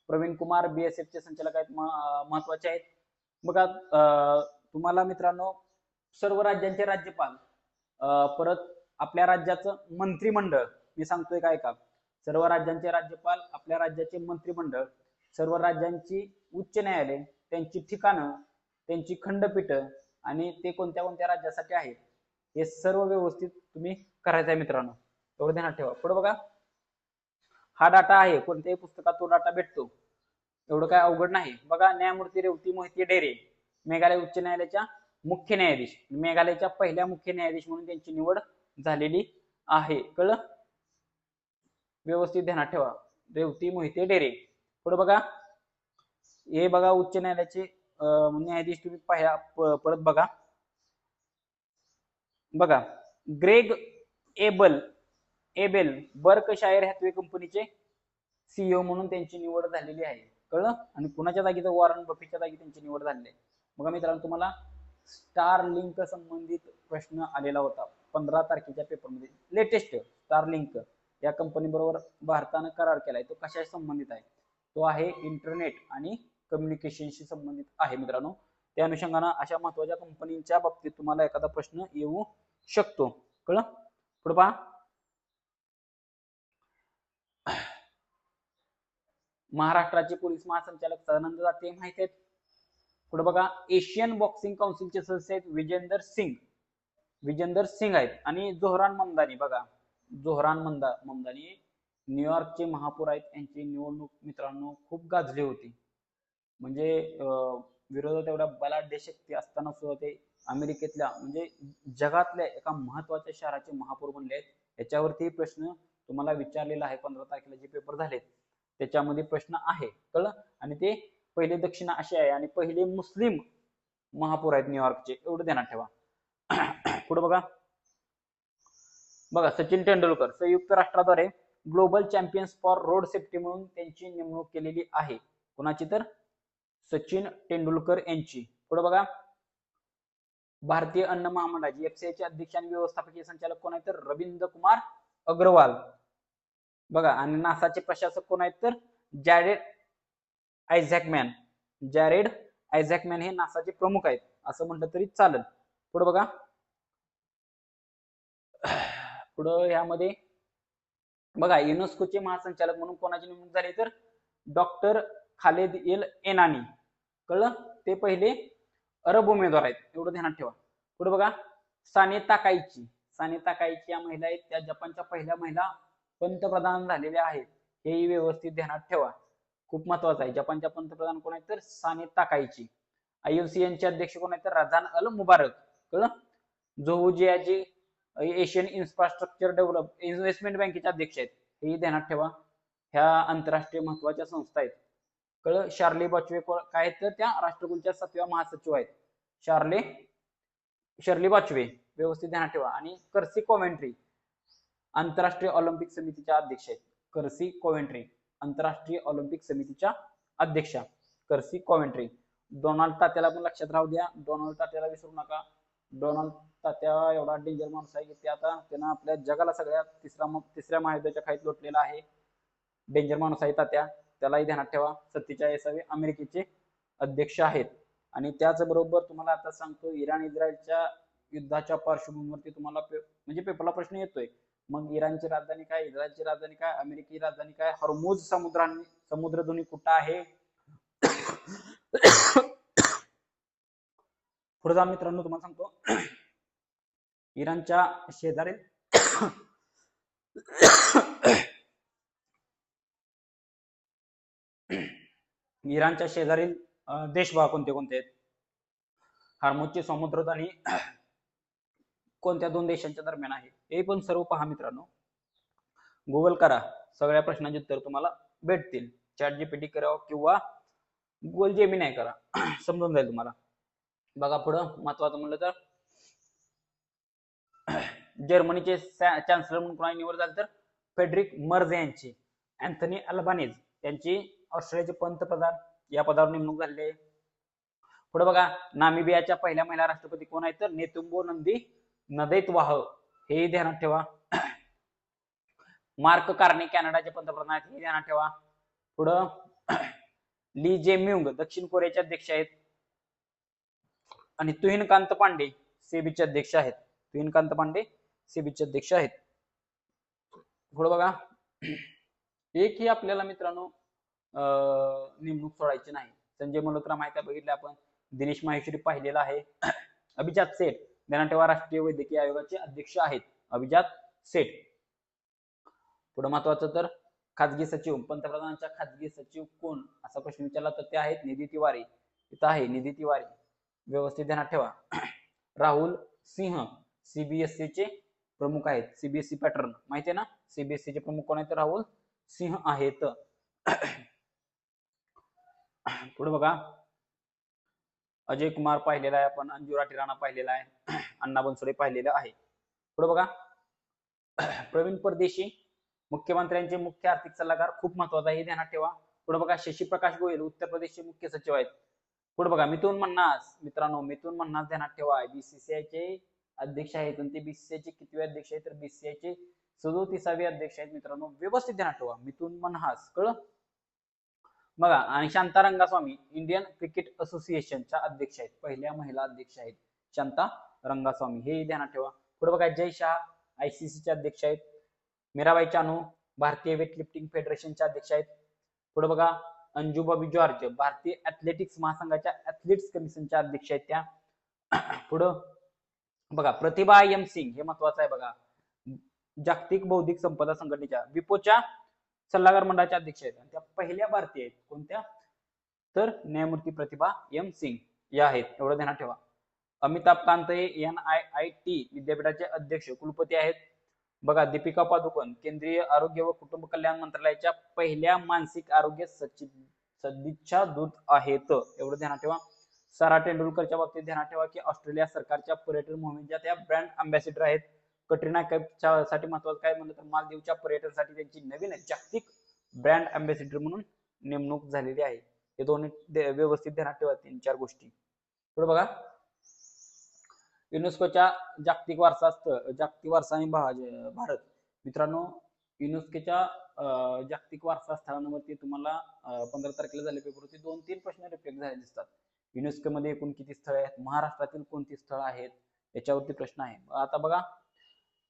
प्रवीण कुमार BSF चे संचालक आहेत, महत्वाचे आहेत. बघा, तुम्हाला मित्रांनो सर्व राज्यांचे राज्यपाल, परत आपल्या राज्याचं मंत्रिमंडळ मी सांगतोय काय का, सर्व राज्यांचे राज्यपाल, आपल्या राज्याचे मंत्रिमंडळ, सर्व राज्यांची उच्च न्यायालय, त्यांची ठिकाणं, त्यांची खंडपीठ आणि ते कोणत्या राज्यासाठी आहेत हे सर्व व्यवस्थित तुम्ही करायचं आहे मित्रांनो, एवढं ध्यानात ठेवा. पुढे बघा, हा डाटा आहे, कोणत्याही पुस्तकात तो डाटा भेटतो, एवढं काय अवघड नाही. बघा, न्यायमूर्ती रेवती मोहिते डेरे मेघालय उच्च न्यायालयाच्या मुख्य न्यायाधीश, मेघालयच्या पहिल्या मुख्य न्यायाधीश म्हणून त्यांची निवड झालेली आहे. कळलं? व्यवस्थित ध्यानात ठेवा, रेवती मोहिते डेरे. पुढे बघा, हे बघा उच्च न्यायालयाचे न्यायाधीश तुम्ही परत बघा. बघा, ग्रेग एबेल बर्कशायर हॅथवे कंपनीचे CEO म्हणून त्यांची निवड झालेली आहे. कळलं? आणि कुणाच्या जागी तर वॉरन बफेटच्या जागी त्यांची निवड झालेली आहे. बघा मित्रांनो, तुम्हाला स्टार लिंक संबंधित प्रश्न आलेला होता 15 तारखेच्या पेपरमध्ये. लेटेस्ट स्टार लिंक या कंपनी बरोबर भारतानं करार केलाय, तो कशाशी संबंधित आहे? तो आहे इंटरनेट आणि कम्युनिकेशनशी संबंधित आहे मित्रांनो. त्या अनुषंगाने अशा महत्वाच्या कंपनीच्या बाबतीत तुम्हाला एखादा प्रश्न येऊ शकतो. कळलं? पुढे पहा, महाराष्ट्राचे पोलीस महासंचालक सदानंद दाते माहिती आहेत. पुढे बघा, एशियन बॉक्सिंग काउन्सिलचे सदस्य आहेत विजेंदर सिंग आहेत. आणि जोहरान ममदानी, बघा जोहरान ममदानी न्यूयॉर्कचे महापौर आहेत. यांची निवडणूक मित्रांनो खूप गाजली होती, म्हणजे विरोधात एवढ्या बलाढ्य शक्ती असताना सुद्धा ते अमेरिकेतल्या म्हणजे जगातल्या एका महत्वाच्या शहराचे महापौर बनले आहेत. याच्यावरती प्रश्न तुम्हाला विचारलेला आहे. 15 तारखेला जे पेपर झालेत त्याच्यामध्ये प्रश्न आहे. कळलं? आणि ते पहिले दक्षिण आशियाई आणि पहिले मुस्लिम महापौर आहेत न्यूयॉर्कचे, एवढं ध्यानात ठेवा. पुढे बघा, सचिन तेंडुलकर संयुक्त राष्ट्राद्वारे global champions for road safety म्हणून त्यांची नेमणूक केलेली आहे. कोणाची तर सचिन तेंडुलकर यांची. पुढे बघा, भारतीय अन्न महामंडळाची FCI चे अध्यक्ष आणि व्यवस्थापकीय संचालक कोण आहेत तर रविंद्र कुमार अग्रवाल. बघा, आणि नासाचे प्रशासक कोण आहेत तर जॅरेड आयझॅकमॅन. जॅरेड आयझॅकमॅन हे नासाचे प्रमुख आहेत असं म्हटलं तरी चालेल. पुढे बघा, पुढे ह्यामध्ये बघा, युनेस्कोचे महासंचालक म्हणून कोणाची नेमणूक झाली तर डॉक्टर खालेद एल एनानी. कळलं, ते पहिले अरब उमेदवार आहेत, एवढं ध्यानात ठेवा. पुढे बघा, साने ताकाईची. साने ताकाईची या महिला आहेत, त्या जपानच्या पहिल्या महिला पंतप्रधान झालेल्या आहेत. हेही व्यवस्थित ध्यानात ठेवा, खूप महत्वाचं आहे. जपानच्या पंतप्रधान कोण आहेत तर साने ताकाईची. IFCN चे अध्यक्ष कोण आहेत तर रझान अल मुबारक. कळलं, जोहुजियाजी एशियन इन्फ्रास्ट्रक्चर डेव्हलप इन्व्हेस्टमेंट बँकेचे अध्यक्ष आहेत, हेही ध्यानात ठेवा. ह्या आंतरराष्ट्रीय महत्वाच्या संस्था आहेत. कळलं, शार्ली बॉचवे काय आहेत तर त्या राष्ट्रकुलच्या 7व्या महासचिव आहेत. शर्ली बॉचवे, व्यवस्थित ध्यानात ठेवा. आणि कर्सी कॉव्हेंट्री आंतरराष्ट्रीय ऑलिम्पिक समितीच्या अध्यक्ष आहेत. कर्सी कॉव्हेंट्री आंतरराष्ट्रीय ऑलिम्पिक समितीच्या अध्यक्षा कर्सी कॉव्हेंट्री. डोनाल्ड तात्याला पण लक्षात राहू द्या, डोनाल्ड तात्याला विसरू नका. डोनाल्ड तात्या एवढा डेंजर माणूस आहे की ते आता त्यानं आपल्या जगाला सगळ्या तिसऱ्या महायुद्धाच्या खाईत लोटलेला आहे. डेंजर माणूस आहे तात्या, त्यालाही ध्यानात ठेवा. 47वे अमेरिकेचे अध्यक्ष आहेत. आणि त्याचबरोबर तुम्हाला आता सांगतो, इराण इस्रायलच्या युद्धाच्या पार्श्वभूमीवरती तुम्हाला म्हणजे पेपरला प्रश्न येतोय, मग इराणची राजधानी काय, इस्रायलची राजधानी काय, अमेरिकेची राजधानी काय, हॉर्मुझ समुद्रधुनी कुठं आहे. पुढे जा मित्रांनो, तुम्हाला सांगतो, इराणच्या शेजारी इराणच्या शेजारील देश बघा कोणते कोणते आहेत. हॉर्मुझची समुद्रधुनी कोणत्या दोन देशांच्या दरम्यान आहे, हे पण सर्व पहा मित्रांनो. गुगल करा, सगळ्या प्रश्नांची उत्तर तुम्हाला भेटतील. चॅट जीपीटी करा किंवा गुगल जेमिनी करा, समजून जाईल तुम्हाला. बघा, पुढं महत्वाचं म्हणलं तर जर्मनीचे चान्सलर म्हणून कोणाची निवड झाली तर फेडरिक मर्झ यांची. अँथनी अल्बानीज यांची ऑस्ट्रेलियाचे पंतप्रधान या पदावर नेमणूक झालेली आहे. पुढे बघा, नामिबियाच्या पहिल्या महिला राष्ट्रपती कोण आहेत तर नेतुम्बो नंदी नदैतवाह, हे ध्यानात ठेवा. मार्क कार्नी कॅनडाचे पंतप्रधान आहेत, हे ध्यानात ठेवा. पुढं ली जे म्युंग दक्षिण कोरियाचे अध्यक्ष आहेत. आणि तुहिनकांत पांडे सेबीचे अध्यक्ष आहेत. तुहिनकांत पांडे सेबीचे अध्यक्ष आहेत. पुढे बघा, एकही आपल्याला मित्रांनो नेमणूक सोडायची नाही. संजय मल्होत्रा माहिती बघितलं आपण, दिनेश माहेश्वरी पाहिलेला आहे. अभिजात सेठ ध्यानात ठेवा, राष्ट्रीय वैद्यकीय आयोगाचे अध्यक्ष आहेत अभिजात सेठ. पुढे महत्वाचं तर खाजगी सचिव, पंतप्रधानांच्या खाजगी सचिव कोण असा प्रश्न विचारला तर ते आहेत निधी तिवारी. इथं आहे निधी तिवारी, व्यवस्थित ध्यानात ठेवा. राहुल सिंह CBSE चे प्रमुख आहेत. CBSE पॅटर्न माहिती आहे ना, CBSE चे प्रमुख कोण आहेत, राहुल सिंह आहेत. पुढे बघा, अजय कुमार पाहिलेला आहे आपण, अंजू राठी राणा पाहिलेला आहे, अण्णा बनसोडे पाहिलेलं आहे. पुढे बघा, प्रवीण परदेशी मुख्यमंत्र्यांचे मुख्य आर्थिक सल्लागार, खूप महत्वाचा आहे, ध्यानात ठेवा. पुढे बघा, शशी प्रकाश गोयल उत्तर प्रदेशचे मुख्य सचिव आहेत. पुढे बघा, मिथुन मन्हास मित्रांनो, मिथुन मन्हास ध्यानात ठेवा, BCCI चे अध्यक्ष आहेत. आणि ते BCCI चे कितवे अध्यक्ष आहेत तर BCCI चे 37वे अध्यक्ष आहेत मित्रांनो, व्यवस्थित ध्यानात ठेवा. मिथुन मन्हास, कळलं. बघा, आणि शांता रंगास्वामी इंडियन क्रिकेट असोसिएशनच्या अध्यक्ष आहेत, पहिल्या महिला अध्यक्ष आहेत शांता रंगास्वामी, हे ध्यानात ठेवा. पुढे बघा, जय शाह ICC चे अध्यक्ष आहेत. मीराबाई चानू भारतीय वेटलिफ्टिंग फेडरेशनच्या अध्यक्ष आहेत. पुढे बघा, अंजू बॉबी जॉर्ज भारतीय ऍथलेटिक्स महासंघाच्या ऍथलीट्स कमिशनच्या अध्यक्ष आहेत त्या. पुढं बघा, प्रतिभा M सिंग, हे महत्वाचं आहे बघा, जागतिक बौद्धिक संपदा संघटनेच्या विपोच्या सल्लागार मंडळाच्या अध्यक्ष आहेत. त्या पहिल्या भारतीय आहेत, कोणत्या तर न्यायमूर्ती प्रतिभा M सिंग या आहेत, एवढं ध्यानात ठेवा. अमिताभ कांत हे NIIT विद्यापीठाचे अध्यक्ष कुलपती आहेत. बघा, दीपिका पादुकोण केंद्रीय आरोग्य व कुटुंब कल्याण मंत्रालयाच्या पहिल्या मानसिक आरोग्य सदिच्छा दूत आहेत, एवढं ध्यानात ठेवा. सारा तेंडुलकरच्या बाबतीत ध्यानात ठेवा की ऑस्ट्रेलिया सरकारच्या पर्यटन मोहिमेच्या त्या ब्रँड अँबॅसिडर आहेत. कटरीना कैफच्या साठी महत्वाचं काय म्हणलं तर मालदीवच्या पर्यटनासाठी त्यांची नवीन जागतिक ब्रँड अँबॅसिडर म्हणून नेमणूक झालेली आहे. हे दोन्ही व्यवस्थित ध्यानात ठेवा, 3-4 गोष्टी. पुढे बघा, युनेस्कोच्या जागतिक वारसा आणि भारत. मित्रांनो, युनेस्कोच्या जागतिक वारसा स्थळांवरती तुम्हाला 15 तारखेला झाले पेपरवरती 2-3 प्रश्न रिफ्लेक्ट झाले दिसतात. युनेस्को मध्ये एकूण किती स्थळे आहेत, महाराष्ट्रातील कोणती स्थळ आहेत, याच्यावरती प्रश्न आहे. आता बघा,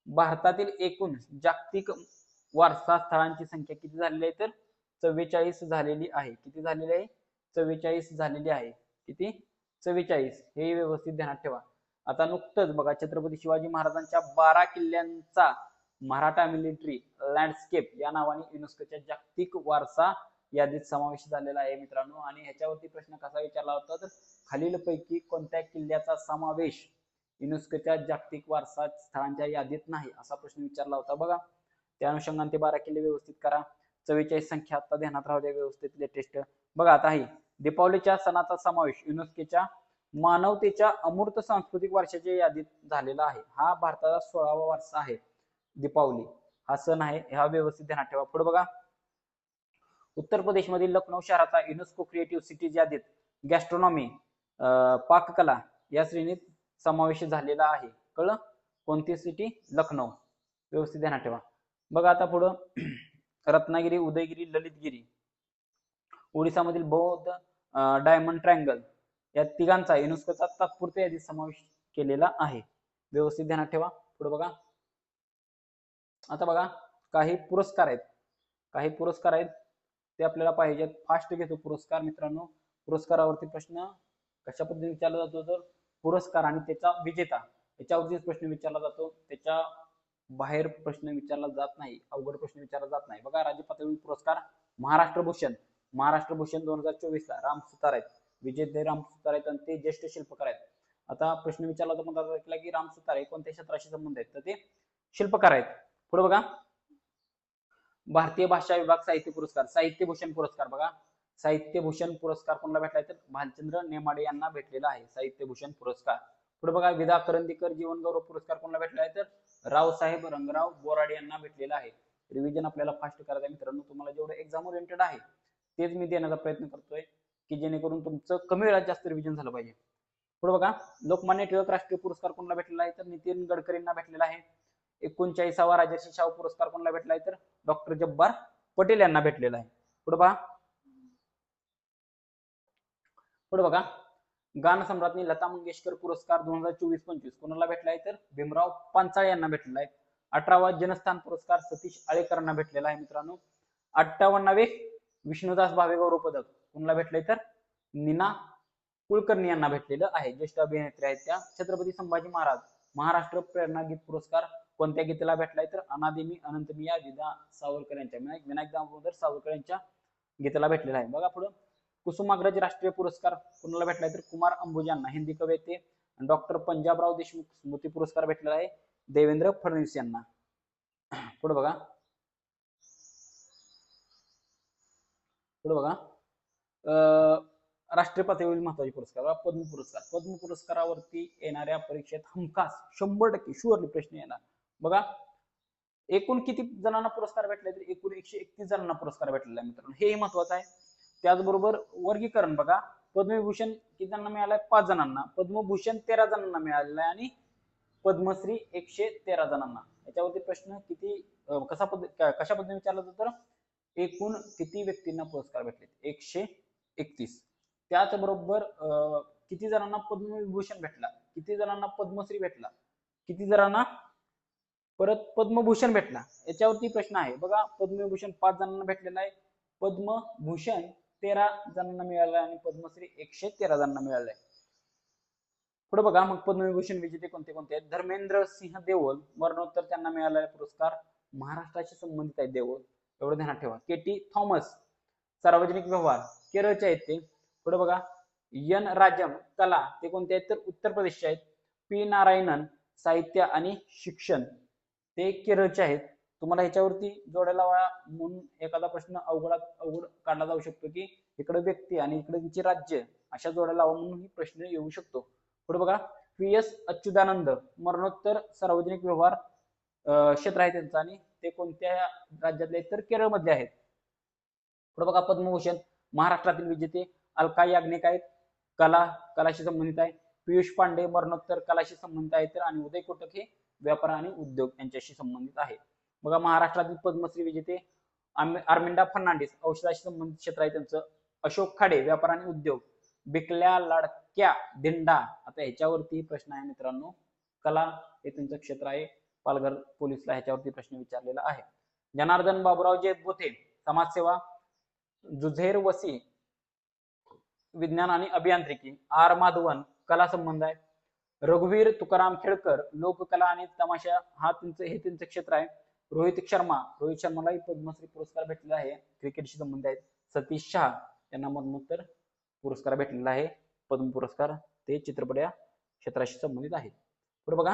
भारतातील एकूण जागतिक वारसा स्थळांची संख्या किती झालेली आहे तर 44 झालेली आहे. किती झालेली आहे? 44 झालेली आहे. किती? 44. हे व्यवस्थित ध्यानात ठेवा. आता नुकतंच बघा, छत्रपती शिवाजी महाराजांच्या 12 किल्ल्यांचा मराठा मिलिटरी लँडस्केप या नावाने युनेस्कोच्या जागतिक वारसा यादीत समावेश झालेला आहे मित्रांनो. आणि ह्याच्यावरती प्रश्न कसा विचारला होता तर खालीलपैकी कोणत्या किल्ल्याचा समावेश युनेस्कोच्या जागतिक वारसा स्थळांच्या यादीत नाही, असा प्रश्न विचारला होता. बघा, त्या अनुषंगाने ते 12 किल्ले व्यवस्थित करा. 44 संख्या आता ध्यानात राहू द्या व्यवस्थित, लेटेस्ट. बघा, आता ही दीपावलीच्या सणाचा समावेश युनेस्कोच्या मानवतेच्या अमूर्त सांस्कृतिक वारशाच्या यादीत झालेला आहे. हा भारताचा 16वा वारसा आहे. दीपावली हा सण आहे, हा व्यवस्थित ध्यानात ठेवा. पुढे बघा, उत्तर प्रदेश मधील लखनौ शहराचा युनेस्को क्रिएटिव्ह सिटीज यादीत गॅस्ट्रोनॉमी पाककला या श्रेणीत समावेश झालेला आहे. कळलं? कोणती सिटी? लखनौ. व्यवस्थित ध्यानात ठेवा. बघा, आता पुढं रत्नागिरी, उदयगिरी, ललितगिरी, ओडिसामधील बौद्ध डायमंड ट्रायंगल या तिघांचा युनेस्कोचा तात्पुरत्या यादीत समावेश केलेला आहे. व्यवस्थित ध्यानात ठेवा. पुढे बघा, आता बघा, काही पुरस्कार आहेत ते आपल्याला पाहिजेत. फास्ट घेतो पुरस्कार मित्रांनो. पुरस्कारावरती प्रश्न कशा पद्धतीने विचारला जातो तर पुरस्कार आणि त्याचा विजेता याच्यावरतीच प्रश्न विचारला जातो. त्याच्या बाहेर प्रश्न विचारला जात नाही, अवघड प्रश्न विचारला जात नाही. बघा, राज्य पातळीवर पुरस्कार महाराष्ट्र भूषण 2024 ला राम सुतार आहेत, विजेते राम सुतार आहेत आणि ते ज्येष्ठ शिल्पकार आहेत. आता प्रश्न विचारला जातो 15 तारखेला की राम सुतार हे कोणत्या क्षेत्राशी संबंध आहेत तर ते शिल्पकार आहेत. पुढे बघा, भारतीय भाषा विभाग साहित्य पुरस्कार, साहित्यभूषण पुरस्कार. बघा, साहित्यभूषण पुरस्कार कोणाला भेटलाय तर भालचंद्र नेमाडे यांना भेटलेला आहे साहित्यभूषण पुरस्कार. पुढे बघा, विदा करंदीकर जीवनगौरव पुरस्कार कोणाला भेटलाय तर रावसाहेब रंगराव बोराडे यांना भेटलेला आहे. रिव्हिजन आपल्याला फास्ट करायचं आहे मित्रांनो. तुम्हाला जेवढं एक्झाम ओरिएंटेड आहे तेच मी देण्याचा प्रयत्न करतोय की जेणेकरून तुमचं कमी वेळात जास्त रिव्हिजन झालं पाहिजे. पुढे बघा, लोकमान्य टिळक राष्ट्रीय पुरस्कार कोणाला भेटलेला आहे तर नितीन गडकरींना भेटलेला आहे. 39वा राजर्षी शाहू पुरस्कार कोणाला भेटलाय तर डॉक्टर जब्बार पटेल यांना भेटलेला आहे. पुढे बघा, गान सम्राज्ञी लता मंगेशकर पुरस्कार 2024-25 कोणाला भेटलाय तर भीमराव पांचाळे यांना भेटलेला आहे. 18वा जनस्थान पुरस्कार सतीश आळेकरांना भेटलेला आहे मित्रांनो. 58वे विष्णुदास भावे गौरव पदक कोणाला भेटलंय तर नीना कुलकर्णी यांना भेटलेलं आहे. ज्येष्ठ अभिनेत्री आहेत त्या. छत्रपती संभाजी महाराज महाराष्ट्र प्रेरणा गीत पुरस्कार कोणत्या गीताला भेटलाय तर अनादिमी अनंतमी या विनायक दामोदर सावरकर यांच्या गीताला भेटलेला आहे. बघा, पुढे कुसुमाग्रज राष्ट्रीय पुरस्कार कोणाला भेटलाय तर कुमार अंबुज यांना, हिंदी कवयित्री. डॉक्टर पंजाबराव देशमुख स्मृती पुरस्कार भेटलेला आहे देवेंद्र फडणवीस यांना. पुढे बघा, राष्ट्रीय पातळीवरील महत्वाचे पुरस्कार. पद्म पुरस्कारावरती येणाऱ्या परीक्षेत हमखास 100% शुअरली प्रश्न येणार. बघा, एकूण किती जणांना पुरस्कार भेटले तर एकूण 131 जणांना पुरस्कार भेटलेला आहे मित्रांनो, हेही महत्वाचं आहे. त्याचबरोबर वर्गीकरण बघा, पद्मविभूषण किती जणांना मिळालाय? 5 जणांना. पद्मभूषण 13 जणांना मिळालेला आहे आणि पद्मश्री 113 जणांना. याच्यावरती प्रश्न कशा पद्धतीने विचारला जातो तर एकूण किती व्यक्तींना पुरस्कार भेटले? 131. त्याचबरोबर किती जणांना पद्मविभूषण भेटला, किती जणांना पद्मश्री भेटला, किती जणांना परत पद्मभूषण भेटला, याच्यावरती प्रश्न आहे. बघा, पद्मविभूषण 5 जणांना भेटलेला आहे, पद्मभूषण 13 जणांना मिळालं आणि पद्मश्री 113 जणांना मिळालंय. पुढे बघा, मग पद्मविभूषण विजेते कोणते आहेत? धर्मेंद्र सिंह देओल मरणोत्तर त्यांना मिळालेला पुरस्कार महाराष्ट्राशी संबंधित आहे देओल, एवढं ध्यानात ठेवा. केटी थॉमस सार्वजनिक व्यवहार केरळचे आहेत ते. पुढे बघा, एन राजम कला ते कोणते आहेत तर उत्तर प्रदेशचे आहेत. पी नारायणन साहित्य आणि शिक्षण ते केरळचे आहेत. तुम्हाला ह्याच्यावरती जोडायला म्हणून एखादा प्रश्न अवघड काढला जाऊ शकतो की इकडे व्यक्ती आणि इकडे त्यांची राज्य अशा जोडायला म्हणून प्रश्न येऊ शकतो. पुढे बघा, पी एस अच्युतानंद मरणोत्तर सार्वजनिक व्यवहार क्षेत्र आहे त्यांचं आणि ते कोणत्या राज्यातले आहेत तर केरळमधले आहेत. पुढे बघा पद्मभूषण महाराष्ट्रातील विजेते अलका याज्ञिक आहेत, कलाशी संबंधित आहे. पियुष पांडे मरणोत्तर कलाशी संबंधित आहेत आणि उदय कोटक हे व्यापार आणि उद्योग यांच्याशी संबंधित आहे. बघा महाराष्ट्रातील पद्मश्री विजेते आर्मिंडा फर्नांडिस औषधाशी संबंधित क्षेत्र आहे त्यांचं. अशोक खाडे व्यापार आणि उद्योग. बिकल्या लाडक्या दिंडा, आता ह्याच्यावरती प्रश्न आहे मित्रांनो, कला हे त्यांचं क्षेत्र आहे. पालघर पोलीसला ह्याच्यावरती प्रश्न विचारलेला आहे. जनार्दन बाबूराव जेबोथे समाजसेवा. जुझेर वसी विज्ञान आणि अभियांत्रिकी. आर माधवन कला संबंध आहे. रघुवीर तुकाराम खेळकर लोककला आणि तमाशा हा हे त्यांचं क्षेत्र आहे. रोहित शर्मालाही पद्मश्री पुरस्कार भेटलेला आहे, क्रिकेटशी संबंध आहेत. सतीश शहा यांना मरणोत्तर पुरस्कार भेटलेला आहे, पद्म पुरस्कार, ते चित्रपट या क्षेत्राशी संबंधित आहेत. पुढे बघा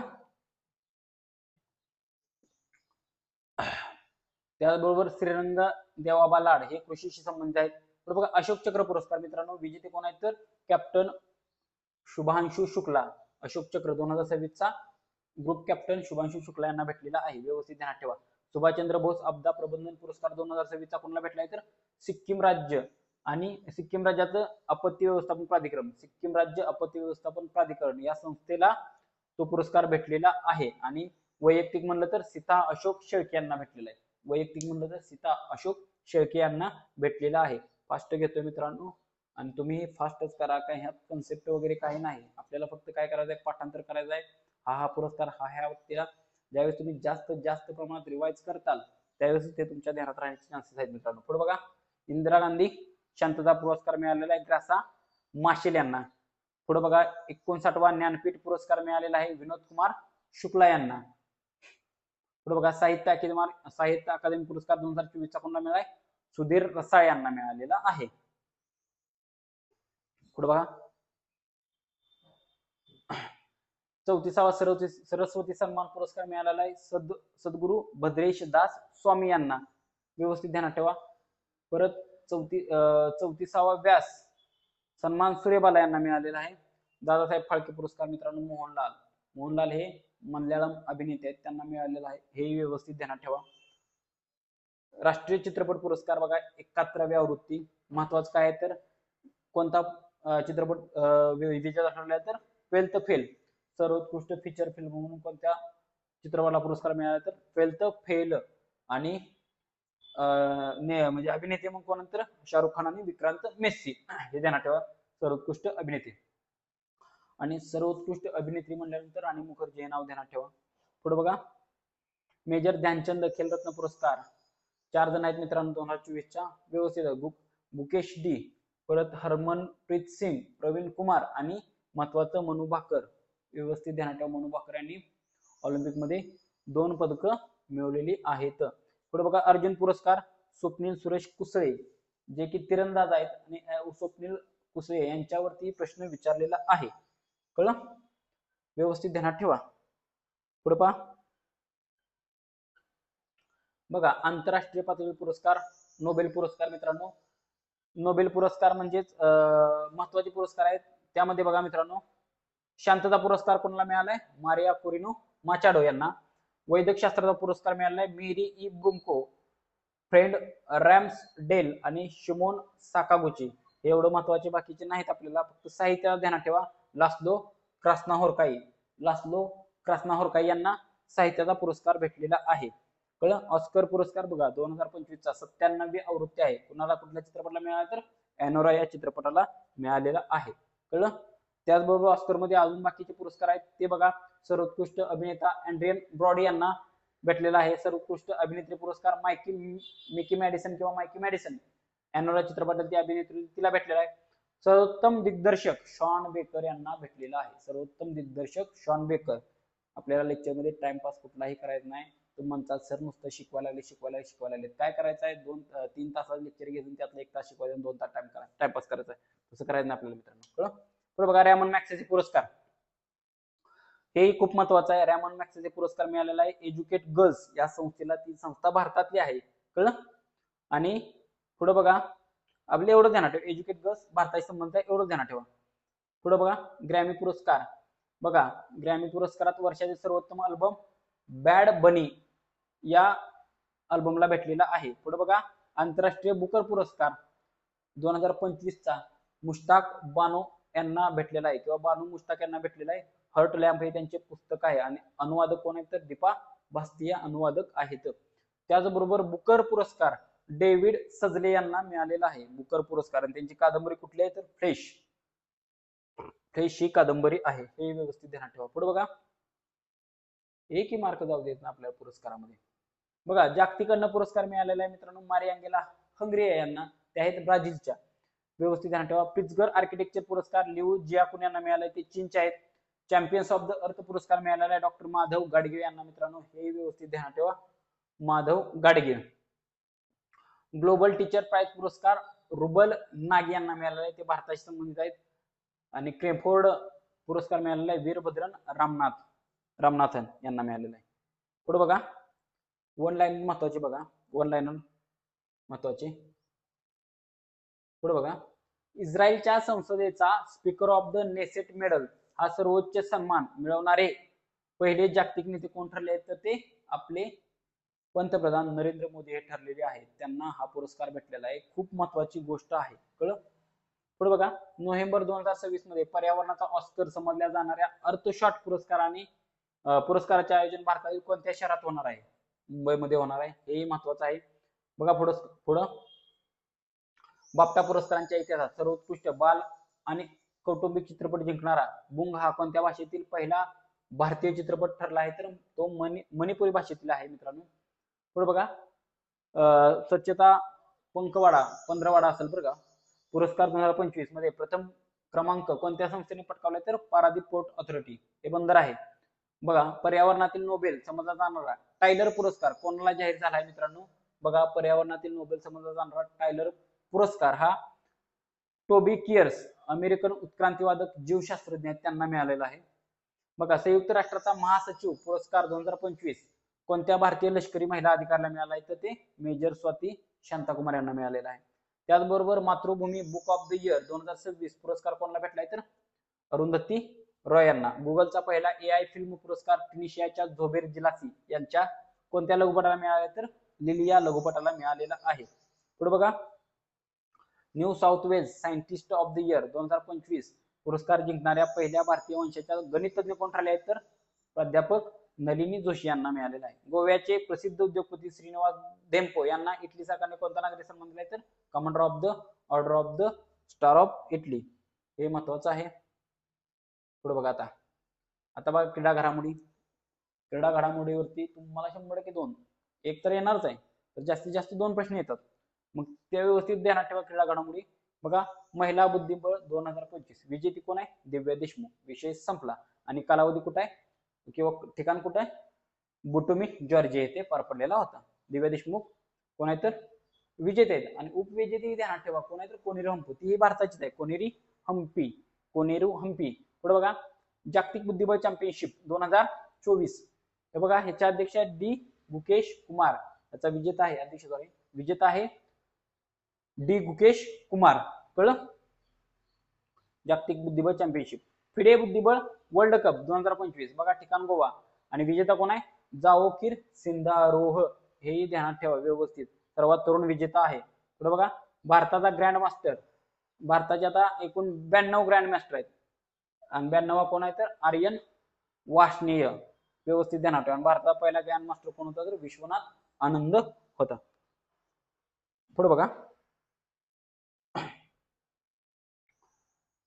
त्याचबरोबर श्रीरंग देवाबा लाड हे कृषीशी संबंधित आहेत. पुढे बघा अशोक चक्र पुरस्कार मित्रांनो विजेते कोण आहेत तर कॅप्टन शुभांशु शुक्ला. अशोक चक्र 2026 चा ग्रुप कॅप्टन शुभांशु शुक्ला यांना भेटलेला आहे, व्यवस्थित ध्यानात ठेवा. सुभाषचंद्र बोस आपदा प्रबंधन पुरस्कार 2026 चा कोणाला भेटलाय तर सिक्कीम राज्य आणि सिक्कीम राज्याचं आपत्ती व्यवस्थापन प्राधिकरण, सिक्कीम राज्य आपत्ती व्यवस्थापन प्राधिकरण या संस्थेला तो पुरस्कार भेटलेला आहे. आणि वैयक्तिक म्हणलं तर सीता अशोक शेळके यांना भेटलेला आहे. वैयक्तिक म्हणलं तर सीता अशोक शेळके यांना भेटलेला आहे. फास्ट घेतोय मित्रांनो आणि तुम्ही फास्टच करा, काही ह्यात कन्सेप्ट वगैरे काही नाही. आपल्याला फक्त काय करायचंय, पाठांतर करायचं आहे. हा पुरस्कार ह्या व्यक्तीला ज्यावेळेस तुम्ही जास्त प्रमाणात रिवाइज करताल त्यावेळेस ते तुमच्या ध्यानात राहण्याचे चान्सेस आहेत मित्रांनो. पुढे बघा इंदिरा गांधी शांतता पुरस्कार मिळालेला आहे ग्रासा माशेल यांना. पुढे बघा 59वा ज्ञानपीठ पुरस्कार मिळालेला आहे विनोद कुमार शुक्ला यांना. पुढे बघा साहित्य अकादमी पुरस्कार 2024 चा कोणाला मिळालाय सुधीर रसाळ यांना मिळालेला आहे. पुढे बघा 34वा सरस्वती सन्मान पुरस्कार मिळालेला आहे सद्गुरू भद्रेश दास स्वामी यांना, व्यवस्थित ध्यानात ठेवा. परत 34वा व्यास सन्मान सूर्यबाला यांना मिळालेला आहे. दादासाहेब फाळके पुरस्कार मित्रांनो मोहनलाल हे मल्याळम अभिनेते आहेत, त्यांना मिळालेला आहे, हे व्यवस्थित ध्यानात ठेवा. राष्ट्रीय चित्रपट पुरस्कार बघा 71व्या आवृत्ती. महत्वाचं काय आहे तर कोणता चित्रपट विजेता ठरला तर 12th फेल. सर्वोत्कृष्ट फीचर फिल्म म्हणून कोणत्या चित्रपटाला पुरस्कार मिळाला तर 12th फेल. आणि म्हणजे अभिनेते मग कोणतर शाहरुख खान आणि विक्रांत मेस्सी, हे ध्यानात ठेवा सर्वोत्कृष्ट अभिनेते. आणि सर्वोत्कृष्ट अभिनेत्री म्हणल्यानंतर राणी मुखर्जी हे नाव ध्यानात ठेवा. पुढे बघा मेजर ध्यानचंद खेलरत्न पुरस्कार 4 जण आहेत मित्रांनो 2024 च्या, व्यवस्थित मुकेश डी, परत हरमनप्रीत सिंग, प्रवीण कुमार आणि महत्वाचं मनू भाकर, व्यवस्थित ध्यानात ठेवा. मनू भाकर यांनी ऑलिम्पिक मध्ये 2 पदकं मिळवलेली आहेत. पुढे बघा अर्जुन पुरस्कार स्वप्नील सुरेश कुसळे जे की तिरंदाज आहेत आणि स्वप्नील कुसळे यांच्यावरती प्रश्न विचारलेला आहे, कळलं, व्यवस्थित ध्यानात ठेवा. पुढे पहा बघा आंतरराष्ट्रीय पातळी पुरस्कार नोबेल पुरस्कार मित्रांनो. नोबेल पुरस्कार म्हणजेच महत्वाचे पुरस्कार आहेत. त्यामध्ये बघा मित्रांनो शांतता पुरस्कार कोणाला मिळालाय मारिया कोरिनो माचाडो यांना. वैद्यक शास्त्राचा पुरस्कार मिळालाय मेरी ई ब्रुमको, फ्रेंड रॅम्स डेल आणि शिमोन साकागुची. हे एवढं महत्वाचे बाकीचे नाहीत आपल्याला, फक्त साहित्याला ध्यानात ठेवा. लास्लो क्रास्नाहोर्काई यांना साहित्याचा पुरस्कार भेटलेला आहे, कळलं. ऑस्कर पुरस्कार बघा 2025 चा 97वी आवृत्ती आहे. कुणाला कुठल्या चित्रपटाला मिळाला तर एनोरा या चित्रपटाला मिळालेला आहे, कळलं. त्याचबरोबर ऑस्कर मध्ये अजून बाकीचे पुरस्कार आहेत ते बघा. सर्वोत्कृष्ट अभिनेता अँड्रियन ब्रॉडी यांना भेटलेला आहे. सर्वोत्कृष्ट अभिनेत्री पुरस्कार मिकी मॅडिसन एनोरा चित्रपटातील अभिनेत्री तिला भेटलेला आहे. सर्वोत्तम दिग्दर्शक शॉन बेकर यांना भेटलेला आहे. सर्वोत्तम दिग्दर्शक शॉन बेकर. आपल्याला लेक्चर मध्ये टाइमपास कुठलाही करायचा नाही. तुम्ही म्हणतात सर नुसतं शिकवायला लागले, काय करायचं आहे 2-3 तासाचं लेक्चर घेऊन त्यातलं 1 तास शिकवायचं 2 तास टाइमपास करायचा आहे, तसं करायचं नाही आपल्याला मित्रांनो. पुढे बघा रॅमन मॅक्सेसे पुरस्कार, हेही खूप महत्वाचं आहे. रॅमन मॅक्सेसे पुरस्कार मिळालेला आहे एज्युकेट गर्ल्स या संस्थेला, ती संस्था भारतातली आहे, कळलं. आणि पुढे बघा आपले एवढं ध्यानात ठेवा, एज्युकेट गर्ल्स भारताशी संबंध आहे एवढं ध्यानात ठेवा. पुढे बघा ग्रॅमी पुरस्कार बघा, ग्रॅमी पुरस्कारात वर्षाचे सर्वोत्तम अल्बम बॅड बनी या अल्बमला भेटलेला आहे. पुढे बघा, आंतरराष्ट्रीय बुकर पुरस्कार 2025चा मुश्ताक बानो यांना भेटलेला आहे, किंवा बानू मुश्ताक यांना भेटलेला आहे. हर्ट लॅम्प हे त्यांचे पुस्तक आहे, आणि अनुवादक कोण आहेत तर दीपा भास्तिया अनुवादक आहेत. त्याचबरोबर बुकर पुरस्कार डेव्हिड सजले यांना मिळालेला आहे. बुकर पुरस्कार, आणि त्यांची कादंबरी कुठली आहे तर फ्लेश ही कादंबरी आहे. हे व्यवस्थित ध्यानात ठेवा. पुढे बघा, एकही मार्क जाऊ देत ना आपल्या पुरस्कारामध्ये. बघा, जागतिक अन्न पुरस्कार मिळालेला आहे मित्रांनो मारियांगेला हंगरिया यांना, ते आहेत ब्राझीलच्या. व्यवस्थित ध्यानात ठेवा. प्रित्झगर आर्किटेक्चर पुरस्कार लिऊ जियाकुन यांना मिळालाय, ते चीनचे आहेत. चॅम्पियन्स ऑफ द अर्थ पुरस्कार मिळालेला आहे डॉक्टर माधव गाडगीळ यांना मित्रांनो, हे व्यवस्थित ध्यानात ठेवा, Madhav Gadgil. Global teacher prize पुरस्कार रुबल नागी यांना मिळालेला आहे, ते भारताशी संबंधित आहेत. आणि क्रेफोर्ड पुरस्कार मिळालेला आहे वीरभद्रन रामनाथन यांना मिळालेला आहे. पुढे बघा, वन लाईन महत्वाची, बघा वन लाईनर महत्वाची. पुढे बघा, इस्रायलच्या संसदेचा speaker of the Knesset medal हा सर्वोच्च सन्मान मिळवणारे पहिले जागतिक नेते कोण ठरले आहेत तर ते आपले पंतप्रधान नरेंद्र मोदी हे ठरलेले आहेत. त्यांना हा पुरस्कार भेटलेला आहे. खूप महत्वाची गोष्ट आहे, कळलं. पुढे बघा, नोव्हेंबर 2026 मध्ये पर्यावरणाचा ऑस्कर समजल्या जाणाऱ्या अर्थशॉट पुरस्काराचे आयोजन भारतातील कोणत्या शहरात होणार आहे? मुंबईमध्ये होणार आहे, हे महत्वाचं आहे. बघा पुढं बाफ्टा पुरस्कारांच्या इतिहासात सर्वोत्कृष्ट बाल आणि कौटुंबिक चित्रपट जिंकणारा बुंग हा कोणत्या भाषेतील पहिला भारतीय चित्रपट ठरला आहे तर तो मणिपुरी भाषेतील आहे मित्रांनो. पुढे बघा, स्वच्छता पंधरवाडा असेल बरं का, पुरस्कार 2025 मध्ये प्रथम क्रमांक कोणत्या संस्थेने पटकावलाय तर पारादीप पोर्ट ऑथॉरिटी, हे बंदर आहे. बघा, पर्यावरणातील नोबेल समजला जाणारा टायलर पुरस्कार कोणाला जाहीर झाला आहे मित्रांनो? बघा, पर्यावरणातील नोबेल समजला जाणारा टायलर पुरस्कार हा टोबी कियर्स, अमेरिकन उत्क्रांतीवादक जीवशास्त्रज्ञ त्यांना मिळालेला आहे. बघा, संयुक्त राष्ट्राचा महासचिव पुरस्कार 2025 कोणत्या भारतीय लष्करी महिला अधिकाऱ्याला मिळाला आहे तर ते मेजर स्वाती शांताकुमार यांना मिळालेला आहे. त्याचबरोबर मातृभूमी बुक ऑफ द इयर 2026 पुरस्कार कोणाला भेटलाय तर अरुंधती रॉय यांना. गुगलचा पहिला AI फिल्म पुरस्कार ट्युनिशियाच्या झोबेर जिलासी यांच्या कोणत्या लघुपटाला मिळाला तर लिलिया लघुपटाला मिळालेला आहे. पुढे बघा, New South Wales scientist of the year 2025 पुरस्कार जिंकणाऱ्या पहिल्या भारतीय वंशाच्या गणितज्ञ कोण ठरले आहेत तर प्राध्यापक नलिनी जोशी यांना मिळालेला आहे. गोव्याचे प्रसिद्ध उद्योगपती श्रीनिवास धेम्पो यांना इटली सरकारने कोणता नागरी सन्मान दिलाय तर commander of the order of the star of Italy, हे महत्वाचं आहे. पुढे बघा, आता बघा क्रीडा घडामोडीवरती तुम्हाला 100% एक तर येणारच आहे, तर जास्तीत जास्त 2 प्रश्न येतात, मग ते व्यवस्थित ध्यानात ठेवा. क्रीडा घडामोडी बघा, महिला बुद्धिबळ 2025 विजेती कोण आहे? दिव्या देशमुख. विषय संपला. आणि कालावधी कुठे आहे किंवा ठिकाण कुठे आहे? बुटुमी जॉर्जिया येथे पार पडलेला होता. दिव्या देशमुख कोण आहे तर विजेते आहेत. आणि उपविजेते ध्यानात ठेवा कोण आहे तर कोनेरू हंपी, ती भारताचीच आहे, कोनेरू हंपी. पुढे बघा, जागतिक बुद्धिबळ चॅम्पियनशिप 2024 हे बघा, ह्याच्या अध्यक्ष डी गुकेश कुमार, याचा विजेता आहे डी गुकेश कुमार, कळलं. जागतिक बुद्धिबळ चॅम्पियनशिप. फिडे बुद्धिबळ वर्ल्ड कप 2025 बघा, ठिकाण गोवा, आणि विजेता कोण आहे? जाओकिर सिंधारोह, हे ध्यानात ठेवा व्यवस्थित, सर्वात तरुण विजेता आहे. पुढे बघा, भारताचा ग्रँड मास्टर, भारताचे आता एकूण 92 ग्रँड मास्टर आहेत, आणि 92वा कोण आहे तर आर्यन वार्ष्णेय, व्यवस्थित ध्यानात ठेवा. भारताचा पहिला ग्रँड मास्टर कोण होता तर विश्वनाथ आनंद होता. पुढे बघा,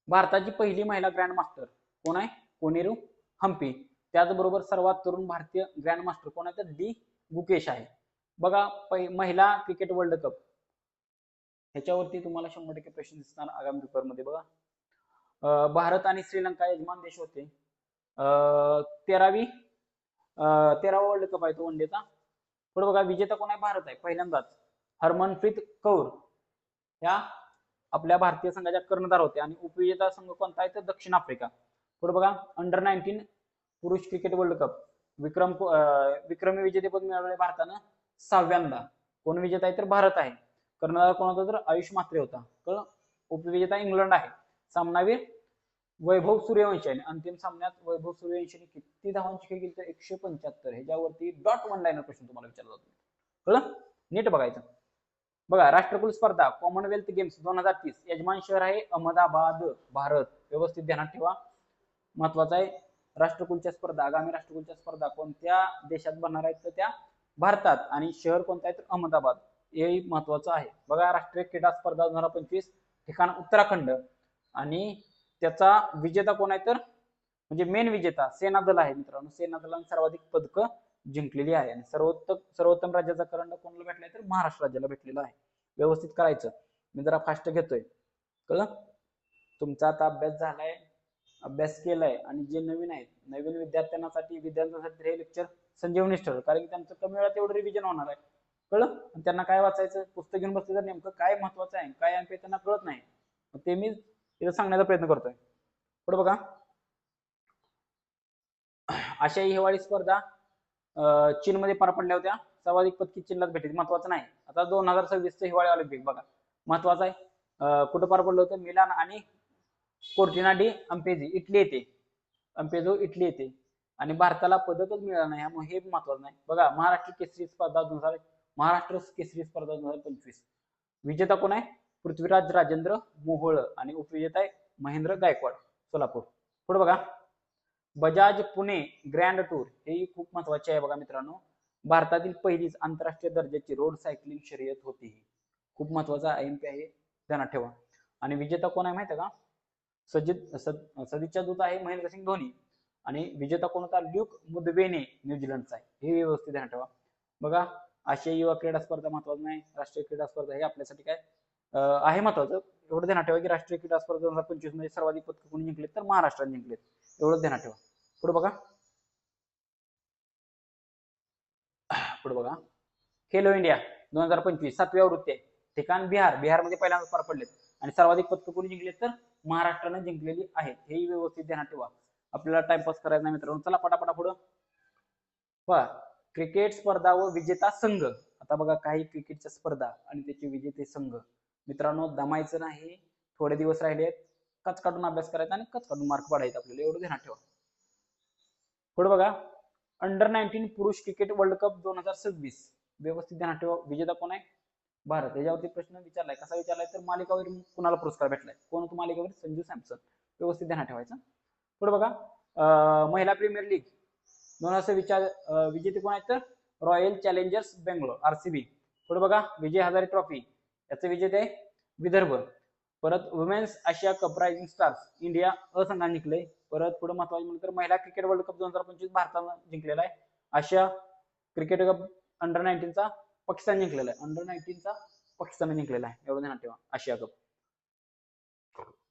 भारताची पहिली महिला ग्रँड मास्टर कोण आहे? कोनेरू हंपी. त्याचबरोबर सर्वात तरुण भारतीय ग्रँड मास्टर कोण आहे तर डी गुकेश आहे. बघा, महिला क्रिकेट वर्ल्ड कप, ह्याच्यावरती तुम्हाला 100% प्रश्न दिसणार आगामी पेपर मध्ये. बघा, भारत आणि श्रीलंका यजमान देश होते. 13वा वर्ल्ड कप आहे तो वनडेचा. पुढे बघा, विजेता कोण आहे? भारत आहे पहिल्यांदाच. हरमनप्रीत कौर ह्या आपल्या भारतीय संघाच्या कर्णधार होते. आणि उपविजेता संघ कोणता आहे तर दक्षिण आफ्रिका. पुढे बघा, अंडर-19 पुरुष क्रिकेट वर्ल्ड कप विक्रमी विजेतेपद मिळवले भारतानं 6व्यांदा. कोण विजेता आहे तर भारत आहे. कर्णधार कोण होता तर आयुष म्हात्रे होता. उपविजेता इंग्लंड आहे. सामनावीर वैभव सूर्यवंशीने अंतिम सामन्यात वैभव सूर्यवंशीने किती धावांची खेळी केली तर 175. ह्याच्यावरती डॉट वन लाईनर क्वेश्चन तुम्हाला विचारला जातो. कळलं? नीट बघायचं. बघा राष्ट्रकुल स्पर्धा कॉमनवेल्थ गेम्स 2030 यजमान शहर आहे अहमदाबाद, भारत. व्यवस्थित ध्यानात ठेवा, महत्वाचं आहे. राष्ट्रकुलच्या स्पर्धा, आगामी राष्ट्रकुलच्या स्पर्धा कोणत्या देशात भरणार आहेत तर त्या भारतात, आणि शहर कोणतं आहे तर अहमदाबाद. हे महत्वाचं आहे. बघा राष्ट्रीय क्रीडा स्पर्धा 2025 ठिकाण उत्तराखंड, आणि त्याचा विजेता कोण आहे तर म्हणजे मेन विजेता सेना दल आहे मित्रांनो. सेना दलाने सर्वाधिक पदकं जिंकलेली आहे, आणि सर्वोत्तम राज्याचा करंड कोणाला भेटलाय तर महाराष्ट्र राज्याला भेटलेला आहे. व्यवस्थित करायचं. मी जरा फास्ट घेतोय. कळलं? तुमचा आता अभ्यास झालाय, अभ्यास केलाय, आणि जे नवीन आहेत नवीन विद्यार्थ्यांसाठी हे लेक्चर संजीवनी ठरलं, कारण की त्यांचं कमी वेळात एवढं रिव्हिजन होणार आहे. कळलं? त्यांना काय वाचायचं, पुस्तक घेऊन बसले तर नेमकं काय महत्वाचं आहे काय आहे त्यांना कळत नाही. ते मी इथं सांगण्याचा प्रयत्न करतोय. पुढे बघा, आशियाई हिवाळी स्पर्धा चीनमध्ये पार पडल्या होत्या. सर्वाधिक पदकी चीनलाच भेटली. महत्वाचं नाही. आता 2026 हिवाळी ऑलिम्पिक बघा, महत्वाचं आहे. कुठं पार पडलं होतं? मिलान आणि कोर्टिना डी अम्पेझी इटली येते. अम्पेझो इटली येते, आणि भारताला पदकच मिळालं नाही, त्यामुळे हे महत्वाचं नाही. बघा महाराष्ट्र केसरी स्पर्धा 2025 विजेता कोण आहे? पृथ्वीराज राजेंद्र मोहोळ, आणि उपविजेता आहे महेंद्र गायकवाड, सोलापूर. पुढे बघा, बजाज पुणे ग्रँड टूर हे खूप महत्वाचे आहे. बघा मित्रांनो, भारतातील पहिलीच आंतरराष्ट्रीय दर्जाची रोड सायकलिंग शर्यत होती. खूप महत्वाचा IMP आहे, ध्यानात ठेवा. आणि विजेता कोण आहे माहिती आहे का? सदिच्छा दूत आहे महेंद्रसिंग धोनी, आणि विजेता कोण होता? ल्यूक मुदवेने न्यूझीलंडचा आहे. हे व्यवस्थित ध्यानात ठेवा. बघा आशियाई युवा क्रीडा स्पर्धा महत्वाचं नाही. राष्ट्रीय क्रीडा स्पर्धा हे आपल्यासाठी काय आहे महत्वाचं. एवढं ध्यानात ठेवा की राष्ट्रीय क्रीडा स्पर्धा 2025 मध्ये सर्वाधिक पदक कोणी जिंकलेत तर महाराष्ट्राने जिंकलेत. एवढं ध्यानात ठेवा. पुढे बघा, खेलो इंडिया 2025 7वी आवृत्ती आहे. ठिकाण बिहारमध्ये पहिल्यांदा पार पडलेत, आणि सर्वाधिक पदक कोणी जिंकलेत तर महाराष्ट्राने जिंकलेली आहेत. हेही व्यवस्थित ध्यानात ठेवा. आपल्याला टाइमपास करायचा नाही मित्रांनो. चला पटापटा पुढं. बघा क्रिकेट स्पर्धा व विजेता संघ. आता बघा काही क्रिकेटच्या स्पर्धा आणि त्याचे विजेते संघ. मित्रांनो दमायचं नाही, थोडे दिवस राहिले आहेत. कच काढून अभ्यास करायचा आणि कच काढून मार्क पाडायचे आपल्याला, एवढं ध्यानात ठेवा. पुढे बघा, अंडर-19 पुरुष क्रिकेट वर्ल्ड कप 2026 व्यवस्थित ध्यानात ठेवा. विजेता कोण आहे? भारत. याच्यावरती प्रश्न विचारलाय. कसा विचारलाय तर मालिकावीर कुणाला पुरस्कार भेटलाय? कोण होतो मालिकावीर? संजू सॅमसन. व्यवस्थित ध्यानात ठेवायचं. पुढे बघा, महिला प्रीमियर लीग 2026 विजेते कोण आहेत तर रॉयल चॅलेंजर्स बेंगलोर RCB. पुढे बघा, विजय हजारे ट्रॉफी याचे विजेते आहे विदर्भ. परत वुमेन्स आशिया कप रायझिंग स्टार्स इंडिया संघाने जिंकले. परत पुढे महत्वाचं म्हणलं तर महिला क्रिकेट वर्ल्ड कप 2025 भारतानं जिंकलेला आहे. आशिया क्रिकेट कप अंडर-19 चा पाकिस्तान जिंकलेला आहे. अंडर-19 चा पाकिस्तान जिंकलेला आहे, एवढं ध्यानात ठेवा. आशिया कप.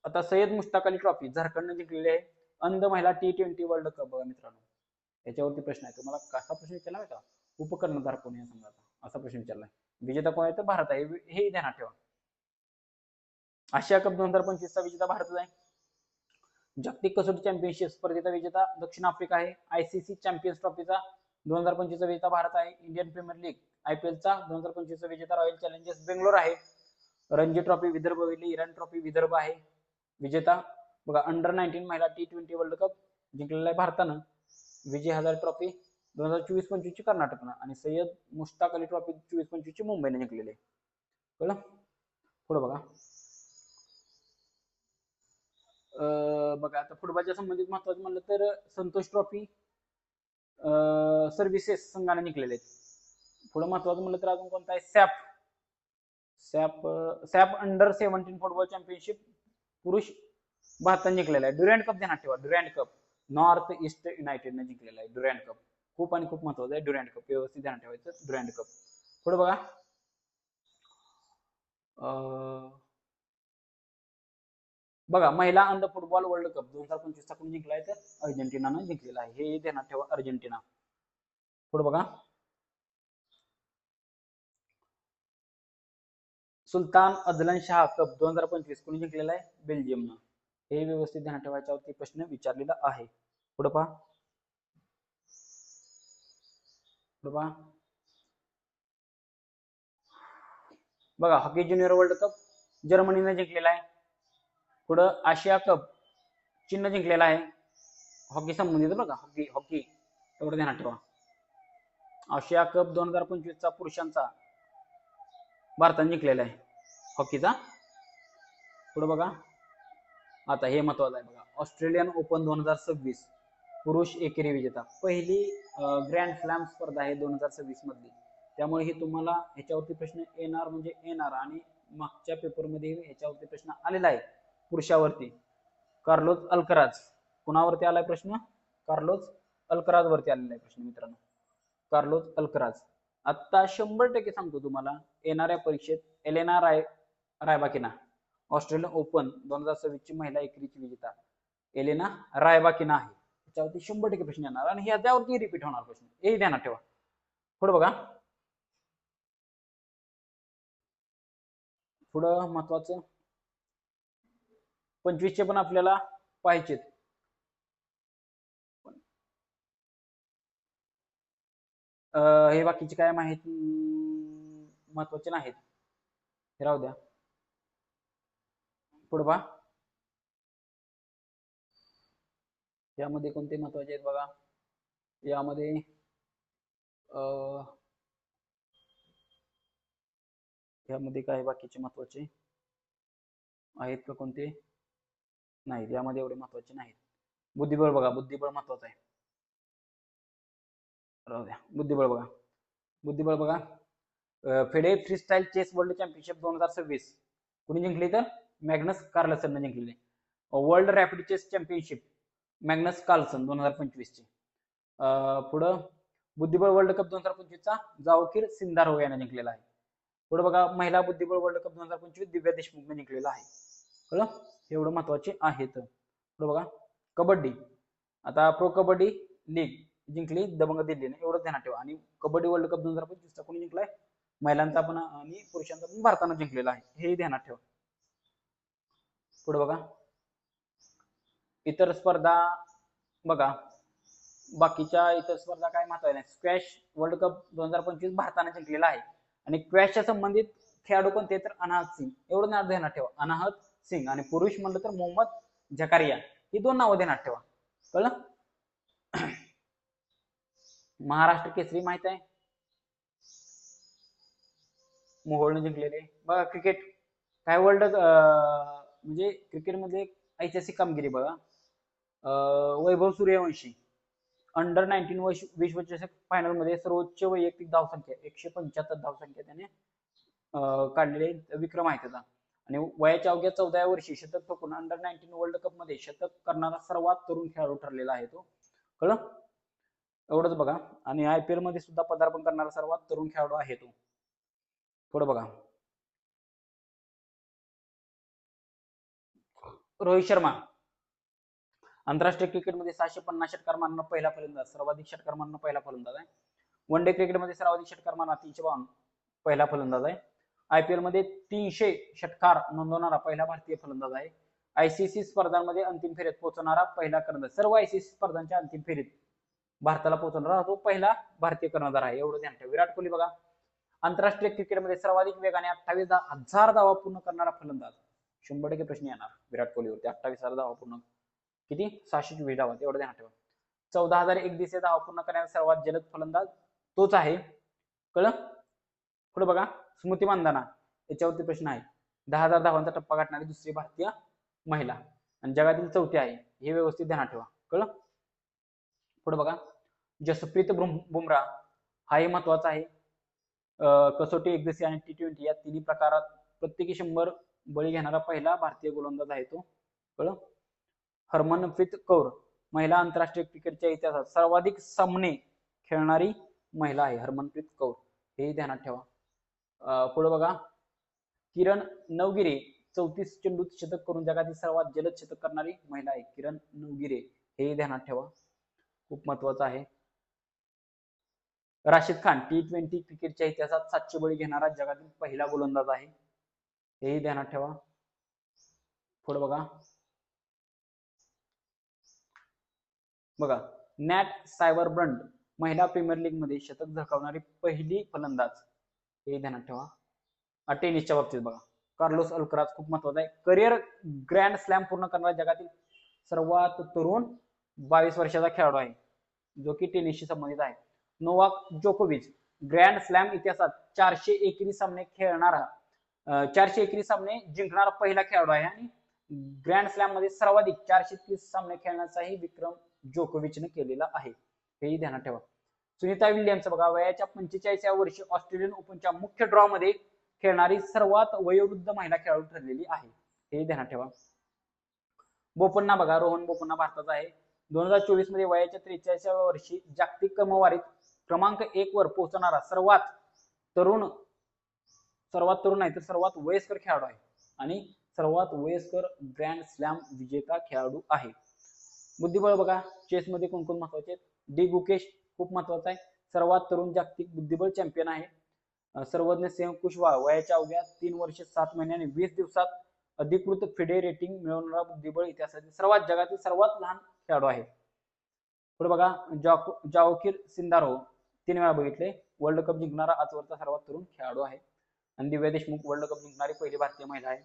आता सय्यद मुश्ताक अली ट्रॉफी झारखंडने जिंकलेली आहे. अंध महिला T20 वर्ल्ड कप. बघा मित्रांनो, याच्यावरती प्रश्न आहे. तुम्हाला कसा प्रश्न विचारला का? उपकर्णधार कोण या संघाचा, असा प्रश्न विचारलाय. विजेता कोण आहे तर भारत आहे, हे ध्यानात ठेवा. आशिया कप 2025 चा विजेता भारतच आहे. जागतिक कसोटी चॅम्पियनशिप स्पर्धेचा विजेता दक्षिण आफ्रिका आहे. ICC चॅम्पियन्स ट्रॉफीचा 2025 चा विजेता भारत आहे. इंडियन प्रीमियर लीग IPL चा 2025 चा विजेता रॉयल चॅलेंजर्स बेंगलोर आहे. Ranji trophy Vidarbha, Iran trophy Vidarbha आहे विजेता. बघा अंडर-19 महिला T20 वर्ल्ड कप जिंकलेला आहे भारतानं. विजय हजारे ट्रॉफी 2024-25 ची कर्नाटकनं, आणि सय्यद मुश्ताक अली ट्रॉफी 24-25 ची मुंबईने जिंकलेली आहे. कळलं? पुढे बघा, बघा आता फुटबॉलच्या संबंधित महत्वाचं म्हणलं तर संतोष ट्रॉफी सर्व्हिसेस संघाने जिंकलेले आहेत. पुढे महत्वाचं म्हणलं तर अजून कोणता आहे? सॅप अंडर-17 फुटबॉल चॅम्पियनशिप पुरुष भारताने जिंकलेला आहे. ड्युरँड कप ध्यानात ठेवा. ड्युरँड कप नॉर्थ ईस्ट युनायटेडने जिंकलेला आहे. ड्युरँड कप खूप आणि खूप महत्वाचं आहे. ड्युरँड कप व्यवस्थित ध्यानात ठेवायचं. Durand cup. पुढे बघा, महिला अंध फुटबॉल वर्ल्ड कप 2025 चा कोणी जिंकलाय तर अर्जेंटिनानं जिंकलेला आहे. हे ध्यानात ठेवा, अर्जेंटिना. पुढे बघा, सुलतान अझलन शाह कप 2025 कोणी जिंकलेला आहे? बेल्जियमनं. हे व्यवस्थित ध्यानात ठेवायच्यावरती प्रश्न विचारलेला आहे. पुढे पहा, बघा हॉकी ज्युनियर वर्ल्ड कप जर्मनीने जिंकलेला आहे. पुढं आशिया कप चिन्ह जिंकलेला आहे. हॉकी संबंधित बघा, हॉकी हॉकी एवढं ध्यानात ठेवा. आशिया कप 2025 पुरुषांचा भारताने जिंकलेला आहे हॉकीचा. पुढे बघा, आता हे महत्वाचं आहे बघा, ऑस्ट्रेलियन ओपन 2026 पुरुष एकेरी विजेता, पहिली ग्रँड स्लॅम स्पर्धा आहे 2026 मधली. त्यामुळे हे तुम्हाला ह्याच्यावरती प्रश्न येणार म्हणजे येणार, आणि मागच्या पेपरमध्ये ह्याच्यावरती प्रश्न आलेला आहे पुरुषावरती. कार्लोस अल्कराज, कुणावरती आलाय प्रश्न? कार्लोस अल्कराज वरती आलेला आहे प्रश्न मित्रांनो, कार्लोस अल्कराज. आता 100% सांगतो तुम्हाला, येणाऱ्या परीक्षेत एलेना रायबाकिना, ऑस्ट्रेलियन ओपन 2026 ची महिला एकेरीची विजेता एलेना रायबाकिना आहे. त्याच्यावरती 100% प्रश्न येणार, आणि ह्याच्यावरती रिपीट होणार प्रश्न, हे ध्यानात ठेवा. पुढे बघा, पुढं महत्वाचं 25 चे पण आपल्याला पाहिजेत. हे बाकीचे काय माहिती महत्वाचे नाहीत, हे राहू द्या. पुढे पहा, यामध्ये कोणते महत्वाचे आहेत बघा. यामध्ये यामध्ये काय बाकीचे महत्वाचे आहेत का कोणते? नाहीत, यामध्ये एवढे महत्वाचे नाहीत. बुद्धिबळ बघा, बुद्धिबळ महत्वाचं आहे, राहू द्या. बुद्धिबळ बघा, बुद्धिबळ बघा, FIDE freestyle chess world championship 2026 कुणी जिंकली? तर मॅग्नस कार्लसन जिंकलेली. World rapid chess championship Magnus Carlsen 2025 ची. पुढं बुद्धिबळ वर्ल्ड कप 2025 चा जावकीर सिंधारो याने जिंकलेला आहे. पुढे बघा, महिला बुद्धिबळ वर्ल्ड कप 2025 दिव्या देशमुखने जिंकलेला आहे. कळलं? एवढं महत्वाचे आहेत. पुढे बघा, कबड्डी, आता प्रो कबड्डी लीग जिंकली दबंग दिल्लीने, एवढं ध्यानात ठेवा. आणि कबड्डी वर्ल्ड कप 2025 चा कोणी जिंकलाय? महिलांचा पण आणि पुरुषांचा पण भारतानं जिंकलेला आहे, हे ध्यानात ठेवा. पुढे बघा, इतर स्पर्धा बघा, बाकीच्या इतर स्पर्धा काय महत्वाच्या नाही. स्क्वॅश वर्ल्ड कप 2025 भारताने जिंकलेला आहे, आणि स्क्वॅशच्या संबंधित खेळाडू कोणते? तर अनाहत सिंग, एवढं ध्यानात ठेवा, अनाहत सिंग. आणि पुरुष म्हणलं तर मोहम्मद झकारिया, ही दोन नावं ध्यानात ठेवा. कळलं? महाराष्ट्र केसरी माहित आहे, मोहोळने जिंकलेले. बघा, क्रिकेट काय वर्ल्ड म्हणजे क्रिकेटमध्ये ऐतिहासिक कामगिरी बघा, वैभव सूर्यवंशी अंडर 19 विश्वचषक फायनल मध्ये सर्वोच्च वैयक्तिक धावसंख्या 175 धावसंख्या त्याने काढलेले विक्रम आहे त्याचा. आणि वयाच्या अवघ्या 14व्या वर्षी शतक ठोकून अंडर 19 वर्ल्ड कप मध्ये शतक करणारा सर्वात तरुण खेळाडू ठरलेला आहे तो. कळलं? एवढंच बघा. आणि IPL मध्ये सुद्धा पदार्पण करणारा सर्वात तरुण खेळाडू आहे तो. पुढे बघा, रोहित शर्मा आंतरराष्ट्रीय क्रिकेटमध्ये 650 षटकार मारणारा पहिला फलंदाज, सर्वाधिक षटकार मारणारा पहिला फलंदाज आहे. वन डे क्रिकेटमध्ये सर्वाधिक षटकार मारणारा 352 पहिला फलंदाज आहे. IPL मध्ये 300 षटकार नोंदवणारा पहिला भारतीय फलंदाज आहे. ICC स्पर्धांमध्ये अंतिम फेरीत पोहोचणारा पहिला कर्णधार, सर्व ICC स्पर्धांच्या अंतिम फेरीत भारताला पोहोचणारा तो पहिला भारतीय कर्णधार आहे, एवढं ध्यान ठेवा. विराट कोहली बघा, आंतरराष्ट्रीय क्रिकेटमध्ये सर्वाधिक वेगाने 28,000 धावा पूर्ण करणारा फलंदाज. 100% प्रश्न येणार विराट कोहलीवरती. 28,000 धावा पूर्ण, किती? 624 धावा, एवढं ध्यान ठेवा. 14,001 दिवसीय धावा पूर्ण करणारा सर्वात जलद फलंदाज तोच आहे. कळलं? पुढे बघा, स्मृती मानधना, याच्यावरती प्रश्न आहे. 10,000 धावांचा टप्पा गाठणारी दुसरी भारतीय महिला, आणि जगातील चौथी आहे, हे व्यवस्थित ध्यानात ठेवा. कळलं? पुढे बघा, जसप्रीत बुमराह, हाही महत्वाचा आहे. कसोटी, एकदिवसीय आणि T20 या तिन्ही प्रकारात प्रत्येकी 100 बळी घेणारा पहिला भारतीय गोलंदाज आहे तो. कळलं? हरमनप्रीत कौर, महिला आंतरराष्ट्रीय क्रिकेटच्या इतिहासात सर्वाधिक सामने खेळणारी महिला आहे हरमनप्रीत कौर, हे ध्यानात ठेवा. पुढे बघा, किरण नवगिरे 34 चेंडूत शतक करून जगातील सर्वात जलद शतक करणारी महिला आहे किरण नवगिरे, हे ध्यानात ठेवा, खूप महत्वाचं आहे. राशिद खान T20 क्रिकेटच्या इतिहासात 700 बळी घेणारा जगातील पहिला गोलंदाज आहे, हेही ध्यानात ठेवा. पुढे बघा, नॅट सायबरब्रंड, महिला प्रीमियर लीग मध्ये शतक झळकावणारी पहिली फलंदाज, हे ध्यानात ठेवा. टेनिसच्या बाबतीत बघा, कार्लोस अल्कराज खूप महत्वाचा आहे. करिअर ग्रँड स्लॅम पूर्ण करणारा जगातील सर्वात तरुण 22 वर्षाचा खेळाडू आहे, जो की टेनिसशी संबंधित आहे. नोवाक जोकोविच ग्रँड स्लॅम इतिहासात 400 एकेरी सामने खेळणारा 400 एकेरी सामने जिंकणारा पहिला खेळाडू आहे आणि ग्रँड स्लॅम मध्ये सर्वाधिक 430 सामने खेळण्याचाही विक्रम जोकोविचने केलेला आहे, हेही ध्यानात ठेवा. सुनीता विल्यम्स बघा, वयाच्या 45व्या वर्षी ऑस्ट्रेलियन ओपनच्या मुख्य ड्रॉ मध्ये खेळणारी सर्वात वयोवृद्ध महिला खेळाडू ठरलेली आहे, हे ध्यानात ठेवा. बोपन्ना बघा, रोहन बोपन्ना भारताचा आहे. 2024 मध्ये वयाच्या 43व्या वर्षी जागतिक क्रमवारीत क्रमांक 1 वर पोहोचणारा सर्वात तरुण नाही तर सर्वात वयस्कर खेळाडू आहे आणि सर्वात वयस्कर ग्रँड स्लॅम विजेता खेळाडू आहे. बुद्धिबळ बघा, चेस मध्ये कोण कोण महत्वाचे आहेत? डी गुकेश खूप महत्वाचा आहे, सर्वात तरुण जागतिक बुद्धिबळ चॅम्पियन आहे. सर्वज्ञ सिंह कुशवाहा वयाच्या अवघ्या 3 वर्षे 7 महिने आणि 20 दिवसात अधिकृत फिडे रेटिंग मिळवणारा बुद्धिबळ इतिहासातील जगातील सर्वात लहान खेळाडू आहे. पुढे बघा, जाओकिर सिंदारो 3 वेळा बघितले, वर्ल्ड कप जिंकणारा आजवरचा सर्वात तरुण खेळाडू आहे. आणि दिव्या देशमुख वर्ल्ड कप जिंकणारी पहिली भारतीय महिला आहे.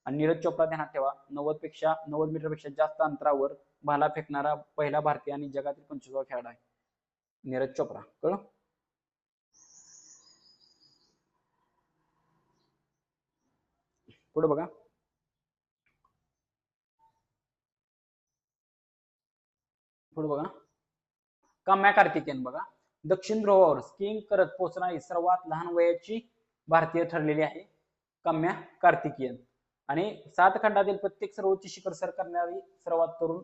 आणि नीरज चोप्रा ध्यानात ठेवा, 90 मीटरपेक्षा जास्त अंतरावर भाला फेकणारा पहिला भारतीय आणि जगातील 25वा खेळाडू आहे, नीरज चोप्रा. कळलं? पुढे बघा, काम्या कार्तिकेयन बघा, दक्षिण ध्रुवावर स्कीइंग करत पोहोचणारी सर्वात लहान वयाची भारतीय ठरलेली आहे काम्या कार्तिकेयन. आणि 7 खंडातील प्रत्येक सर्वोच्च शिखर सर करणारी सर्वात तरुण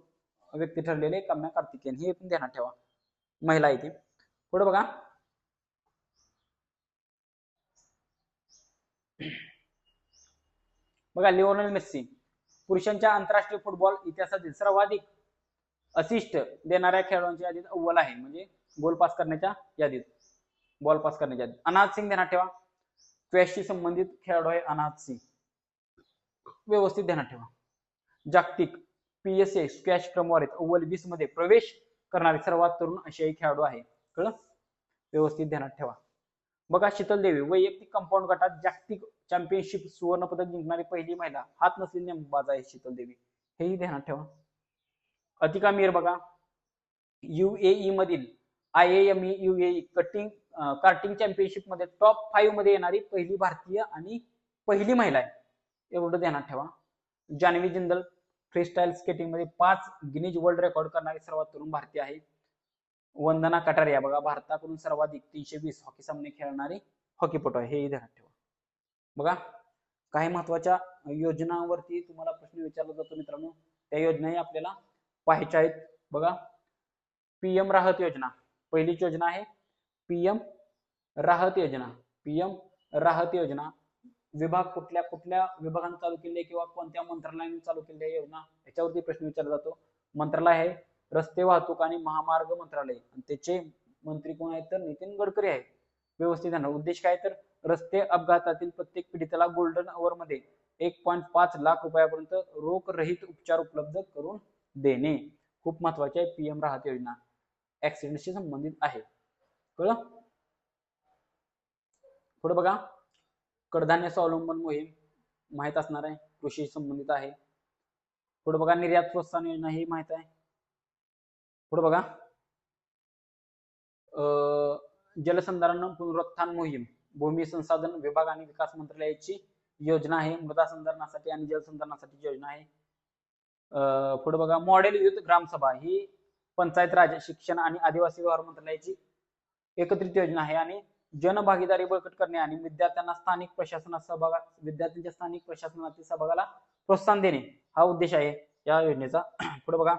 व्यक्ती ठरलेले काम्या कार्तिकेयन, हे पण ध्यानात ठेवा, महिला आहे ती. पुढे बघा, लिओनेल मेस्सी पुरुषांच्या आंतरराष्ट्रीय फुटबॉल इतिहासातील सर्वाधिक असिस्ट देणाऱ्या खेळाडूंच्या यादीत अव्वल आहे, म्हणजे बॉल पास करण्याच्या यादीत. अनाहत सिंग ध्यानात ठेवा, स्क्वॅशशी संबंधित खेळाडू आहे अनाहत सिंग, व्यवस्थित ध्यानात ठेवा. जागतिक PSA स्क्वॅश क्रमवारीत अव्वल 20 मध्ये प्रवेश करणारे सर्वात तरुण आशियाई खेळाडू आहे. कळलं? व्यवस्थित ध्यानात ठेवा. बघा, शीतल देवी वैयक्तिक कंपाऊंड गटात जागतिक चॅम्पियनशिप सुवर्ण पदक जिंकणारी पहिली महिला हात नसलेली नेमबाज आहे शीतल देवी, हेही ध्यानात ठेवा. अतिका मीर बघा, UAE मधील IAME UAE कार्टिंग चॅम्पियनशिप मध्ये टॉप 5 मध्ये येणारी पहिली भारतीय आणि पहिली महिला आहे, एवढं ध्यानात ठेवा. जान्हवी जिंदल फ्रीस्टाईल स्केटिंग मध्ये 5 गिनीज वर्ल्ड रेकॉर्ड करणारी सर्वात तरुण भारतीय आहे. वंदना कटारिया बघा, भारताकडून सर्वाधिक 320 हॉकी सामने खेळणारी हॉकीपटू आहे, हेही ध्यानात ठेवा. बघा, काही महत्वाच्या योजनांवरती तुम्हाला प्रश्न विचारला जातो मित्रांनो, त्या योजनाही आपल्याला पाहायच्या आहेत. बघा, PM राहत योजना, पहिलीच योजना आहे PM राहत योजना. विभाग कुठल्या विभागाने चालू केले किंवा कोणत्या मंत्रालयाने चालू केली आहे योजना, याच्यावरती प्रश्न विचारला जातो. मंत्रालय आहे रस्ते वाहतूक आणि महामार्ग मंत्रालय, आणि त्याचे मंत्री कोण आहेत तर नितीन गडकरी आहेत. व्यवस्थित आहे. उद्देश काय तर रस्ते अपघातातील प्रत्येक पीडितेला गोल्डन अवर मध्ये 1.5 लाख रुपयापर्यंत रोख रहित उपचार उपलब्ध करून देणे. खूप महत्वाचे आहे PM राहत योजना, ऍक्सिडेंटशी संबंधित आहे. कळलं? पुढे बघा, कडधान्य स्वावलंबन मोहीम माहित असणार आहे, कृषी संबंधित आहे. पुढे बघा, निर्यात प्रोत्साहन योजना ही माहित आहे. पुढे बघा, जलसंधारण पुनरुत्थान मोहीम भूमी संसाधन विभाग आणि विकास मंत्रालयाची योजना आहे, मृदा संधारणासाठी आणि जलसंधारणासाठी योजना आहे. पुढे बघा, मॉडेल युथ ग्रामसभा ही पंचायत राज शिक्षण आणि आदिवासी व्यवहार मंत्रालयाची एकत्रित योजना आहे. आणि जनभागीदारी बळकट करणे आणि विद्यार्थ्यांच्या स्थानिक प्रशासनातील सहभागाला प्रोत्साहन देणे हा उद्देश आहे या योजनेचा. पुढे बघा,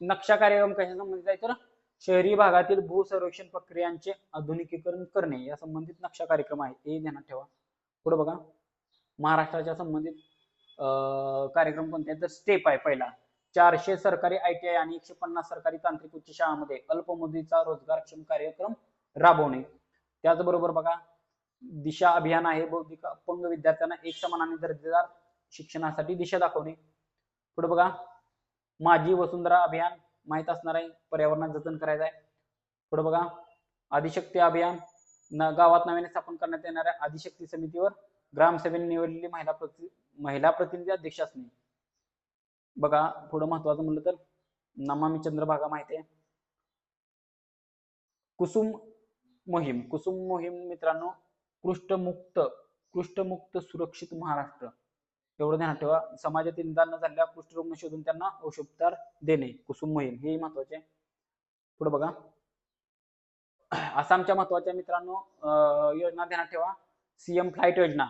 नक्षा कार्यक्रम कशा संबंधित आहे तर शहरी भागातील भू सर्वेक्षण प्रक्रियांचे आधुनिकीकरण करणे या संबंधित नक्षा कार्यक्रम आहे, हे ध्यानात ठेवा. पुढे बघा, महाराष्ट्राच्या संबंधित कार्यक्रम कोणते आहेत तर स्टेप आहे पहिला, 400 सरकारी ITI आणि 150 सरकारी तांत्रिक उच्च शाळांमध्ये अल्पमुदतीचा रोजगारक्षम कार्यक्रम राबवणे. त्याचबरोबर बघा, दिशा अभियान आहे, बौद्धिक अपंग विद्यार्थ्यांना एक समान आणि दर्जेदार शिक्षणासाठी दिशा दाखवणे. पुढे बघा, माझी वसुंधरा अभियान माहित असणार आहे, पर्यावरणात जतन करायचं आहे. पुढे बघा, आदिशक्ती अभियान गावात नव्याने स्थापन करण्यात येणाऱ्या आदिशक्ती समितीवर ग्रामसभेने निवडलेली महिला प्रतिनिधी अध्यक्ष असणे. बघा थोडं महत्वाचं म्हणलं तर नमामि चंद्रभागा माहिती आहे. कुसुम मोहीम मित्रांनो, कुष्ठमुक्त सुरक्षित महाराष्ट्र एवढं ध्यानात ठेवा. समाजातील निदान न झालेल्या कुष्ठरुग्ण शोधून त्यांना औषधोपचार देणे, कुसुम मोहीम हे महत्वाचे आहे. पुढे बघा आसामच्या महत्वाच्या मित्रांनो योजना ध्यानात ठेवा. सीएम फ्लाइट योजना,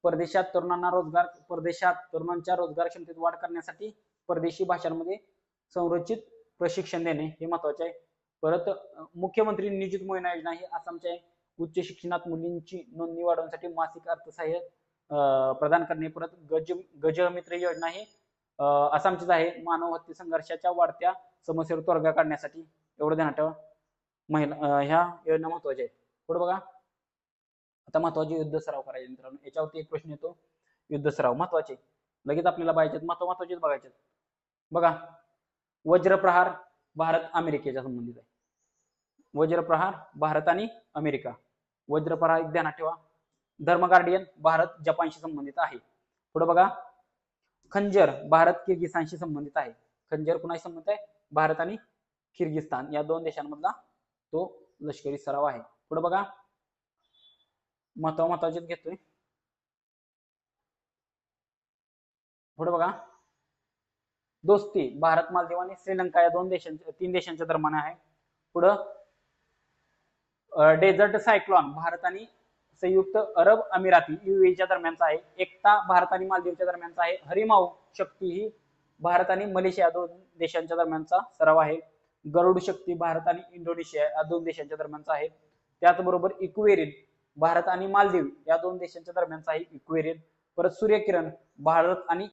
परदेशात तरुणांच्या रोजगार क्षमतेत वाढ करण्यासाठी परदेशी भाषांमध्ये संरचित प्रशिक्षण देणे हे महत्वाचे आहे. परत मुख्यमंत्री नियोजित मोहिना योजना ही आसामच्या उच्च शिक्षणात मुलींची नोंदणी वाढवण्यासाठी मासिक अर्थसहाय्य प्रदान करणे. परत गजमित्र योजना ही आसामचीच आहे, मानव हत्या संघर्षाच्या वाढत्या समस्येवर तोडगा काढण्यासाठी एवढं ध्यानात ठेवा. ह्या योजना महत्वाच्या आहेत. पुढे बघा आता महत्वाचे युद्ध सराव करायचे मित्रांनो. याच्यावरती एक प्रश्न येतो, युद्ध सराव महत्वाचे लगेच आपल्याला पाहिजेत, महत्वाचेच बघायचे. बघा वज्रप्रहार भारत अमेरिकेच्या संबंधित आहे. वज्रप्रहार भारत आणि अमेरिका. वज्रप्रहार ध्यानात ठेवा. धर्म गार्डियन भारत जपानशी संबंधित आहे. पुढे बघा खंजर भारत किर्गिस्तानशी संबंधित आहे. खंजर कुणाशी संबंधित आहे? भारत आणि किर्गिस्तान या दोन देशांमधला तो लष्करी सराव आहे. पुढे बघा महत्वाचेच घेतोय. पुढे बघा दोस्ती भारत मालदीव आणि श्रीलंका या तीन देशांच्या दरम्यान आहे. पुढं डेझर्ट सायक्लॉन भारत आणि संयुक्त अरब अमिराती UAE दरम्यानचा आहे. एकता भारत आणि मालदीवच्या दरम्यानचा आहे. हरिमाऊ शक्ती ही भारत आणि मलेशिया दोन देशांच्या दरम्यानचा सराव आहे. गरुड शक्ती भारत आणि इंडोनेशिया या दोन देशांच्या दरम्यानचा आहे. त्याचबरोबर इक्वेरिन भारत आणि मालदीव या दोन देशांच्या दरम्यानचा आहे इक्वेरिन. परत सूर्यकिरण भारत आणि